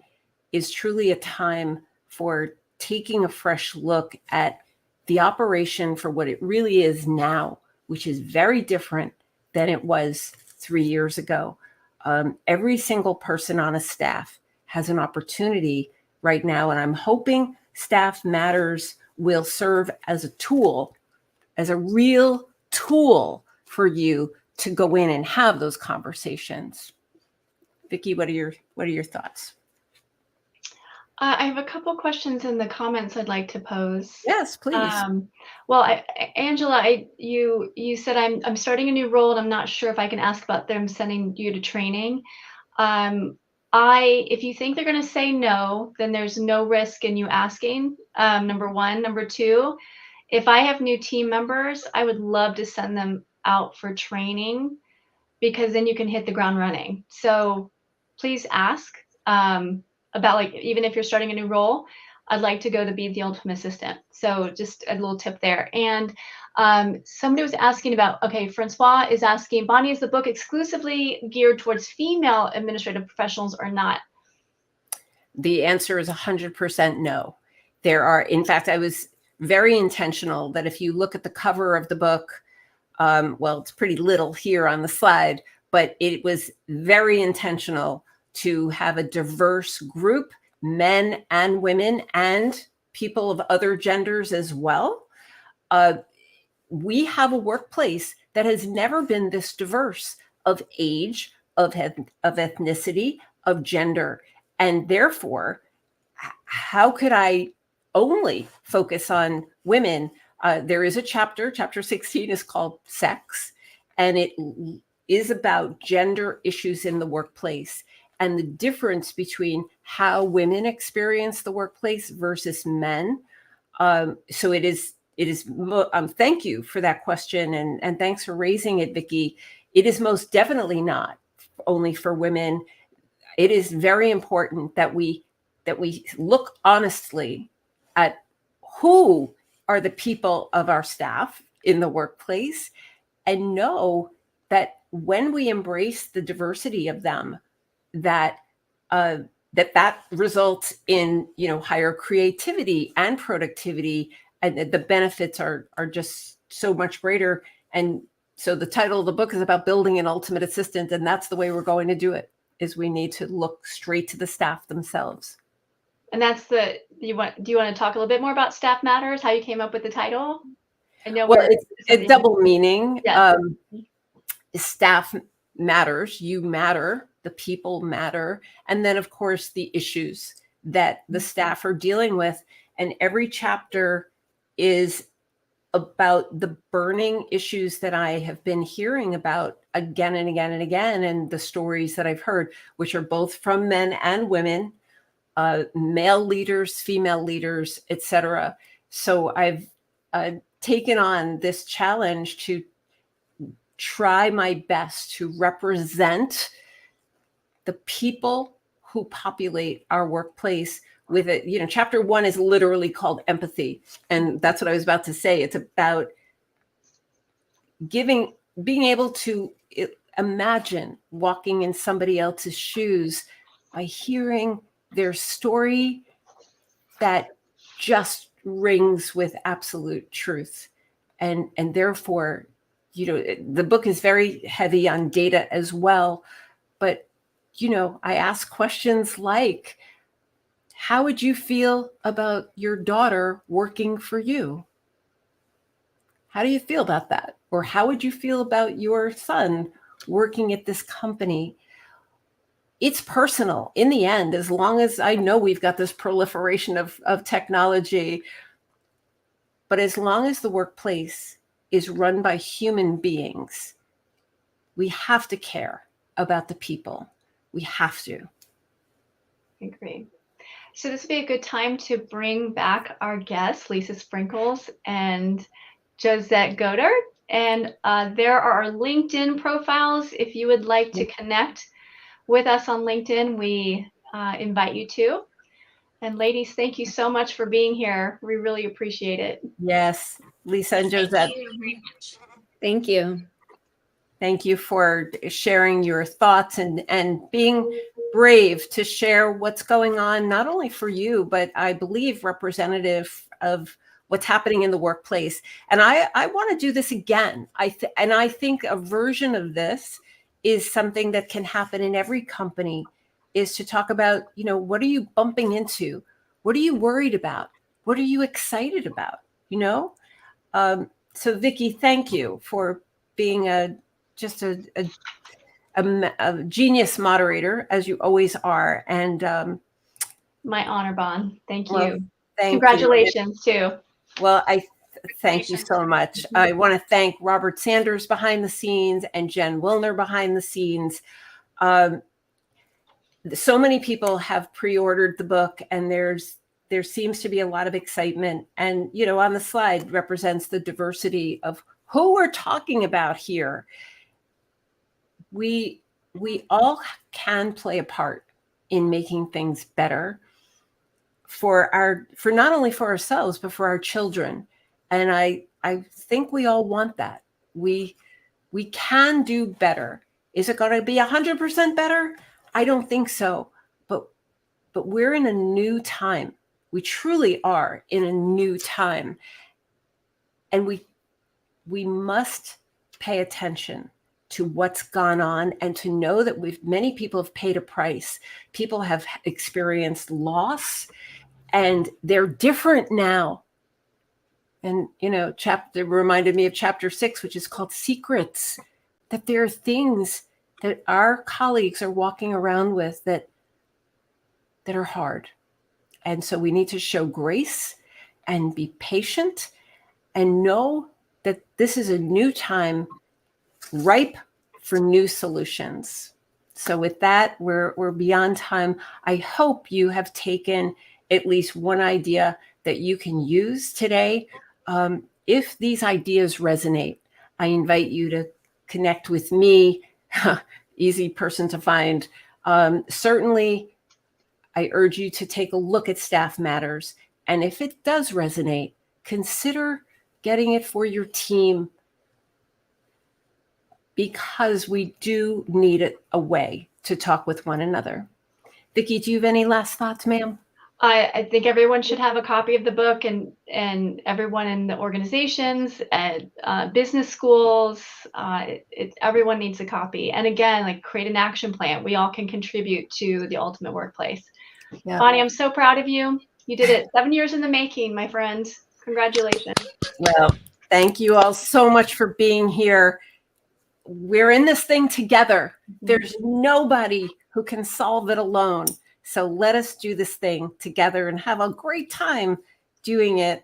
[SPEAKER 2] is truly a time for taking a fresh look at the operation for what it really is now, which is very different than it was 3 years ago. Every single person on a staff has an opportunity right now, and I'm hoping Staff Matters will serve as a tool, as a real tool for you to go in and have those conversations. Vickie, what are your thoughts?
[SPEAKER 1] I have a couple questions in the comments I'd like to pose.
[SPEAKER 2] Yes, please.
[SPEAKER 1] Angela, you said I'm starting a new role and I'm not sure if I can ask about them sending you to training. If you think they're going to say no, then there's no risk in you asking. Number one. Number two, if I have new team members, I would love to send them out for training, because then you can hit the ground running. So please ask about, even if you're starting a new role, I'd like to go to be the ultimate assistant. So just a little tip there. And somebody was asking about, Francois is asking, Bonnie, is the book exclusively geared towards female administrative professionals or not?
[SPEAKER 2] The answer is 100% no. In fact, I was very intentional that if you look at the cover of the book, it's pretty little here on the slide, but it was very intentional to have a diverse group, men and women and people of other genders as well. We have a workplace that has never been this diverse of age, of ethnicity, of gender. And therefore, how could I only focus on women? There is a chapter 16 is called Sex, and it is about gender issues in the workplace and the difference between how women experience the workplace versus men. So it is, thank you for that question. And thanks for raising it, Vickie. It is most definitely not only for women. It is very important that we look honestly at who are the people of our staff in the workplace, and know that when we embrace the diversity of them, that that results in, you know, higher creativity and productivity, and the benefits are just so much greater. And so the title of the book is about building an ultimate assistant, and that's the way we're going to do it. Is we need to look straight to the staff themselves.
[SPEAKER 1] And that's do you want to talk a little bit more about Staff Matters, how you came up with the title? I know
[SPEAKER 2] it's a double meaning.
[SPEAKER 1] Yeah.
[SPEAKER 2] Staff matters, you matter, the people matter, and then of course the issues that the staff are dealing with. And every chapter is about the burning issues that I have been hearing about again and again and again, and the stories that I've heard, which are both from men and women, male leaders, female leaders, etc. So I've taken on this challenge to try my best to represent the people who populate our workplace with it. You know, chapter 1 is literally called empathy. And that's what I was about to say. It's about being able to imagine walking in somebody else's shoes by hearing their story that just rings with absolute truth. And therefore, you know, the book is very heavy on data as well. But, you know, I ask questions like, how would you feel about your daughter working for you? How do you feel about that? Or how would you feel about your son working at this company? It's personal in the end, as long as I know we've got this proliferation of technology. But as long as the workplace is run by human beings, we have to care about the people. We have to.
[SPEAKER 1] I agree. So this would be a good time to bring back our guests, Lisa Sprinkles and Josette Godard. And there are our LinkedIn profiles. If you would like to connect with us on LinkedIn, we invite you to. And ladies, thank you so much for being here. We really appreciate it.
[SPEAKER 2] Yes, Lisa and Josette.
[SPEAKER 3] Thank you very much.
[SPEAKER 4] Thank you.
[SPEAKER 2] Thank you for sharing your thoughts and being brave to share what's going on, not only for you, but I believe representative of what's happening in the workplace. And I want to do this again. I think a version of this is something that can happen in every company, is to talk about, you know, what are you bumping into? What are you worried about? What are you excited about? You know? So Vickie, thank you for being a genius moderator, as you always are. And
[SPEAKER 1] My honor, Bon. Thank you.
[SPEAKER 2] well, thank
[SPEAKER 1] Congratulations too.
[SPEAKER 2] Well, thank you so much. I want to thank Robert Sanders behind the scenes and Jen Wilner behind the scenes. So many people have pre-ordered the book, and there seems to be a lot of excitement. And, you know, on the slide represents the diversity of who we're talking about here. We all can play a part in making things better for not only for ourselves, but for our children. And I think we all want that. We can do better. Is it going to be 100% better? I don't think so. But we're in a new time. We truly are in a new time. And we must pay attention to what's gone on, and to know that many people have paid a price. People have experienced loss, and they're different now. And, you know, chapter reminded me of chapter 6, which is called Secrets, that there are things that our colleagues are walking around with that are hard. And so we need to show grace and be patient and know that this is a new time ripe for new solutions. So with that, we're beyond time. I hope you have taken at least one idea that you can use today. If these ideas resonate, I invite you to connect with me, easy person to find. Certainly, I urge you to take a look at Staff Matters. And if it does resonate, consider getting it for your team, because we do need a way to talk with one another. Vickie, do you have any last thoughts, ma'am?
[SPEAKER 1] I think everyone should have a copy of the book, and everyone in the organizations and business schools, everyone needs a copy. And again, like, create an action plan. We all can contribute to the ultimate workplace.
[SPEAKER 2] Yeah.
[SPEAKER 1] Bonnie, I'm so proud of you. You did it. 7 years in the making, my friend. Congratulations.
[SPEAKER 2] Well, thank you all so much for being here. We're in this thing together. There's nobody who can solve it alone. So let us do this thing together and have a great time doing it.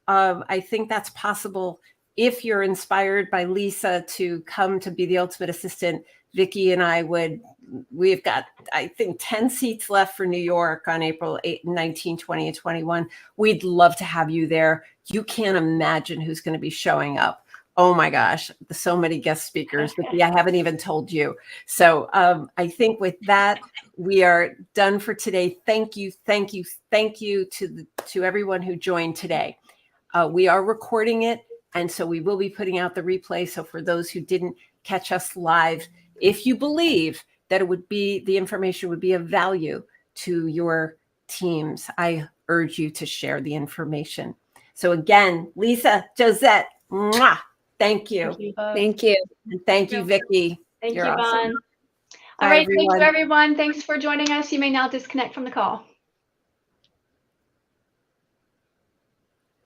[SPEAKER 2] I think that's possible if you're inspired by Lisa to come to be the ultimate assistant. Vickie and I we've got, I think, 10 seats left for New York on April 8, 19, 20, and 21. We'd love to have you there. You can't imagine who's going to be showing up. Oh my gosh, so many guest speakers, Vickie, I haven't even told you. So I think with that, we are done for today. Thank you, thank you, thank you to everyone who joined today. We are recording it, and so we will be putting out the replay. So for those who didn't catch us live, if you believe that the information would be of value to your teams, I urge you to share the information. So again, Lisa, Josette, mwah. Thank you.
[SPEAKER 1] Thank you both.
[SPEAKER 4] Thank you.
[SPEAKER 2] And thank you, Vickie.
[SPEAKER 1] Thank
[SPEAKER 2] You're
[SPEAKER 1] you,
[SPEAKER 2] awesome.
[SPEAKER 1] Bon. All
[SPEAKER 2] Bye,
[SPEAKER 1] right. Thank
[SPEAKER 2] everyone.
[SPEAKER 1] you, everyone. Thanks for joining us. You may now disconnect from the call.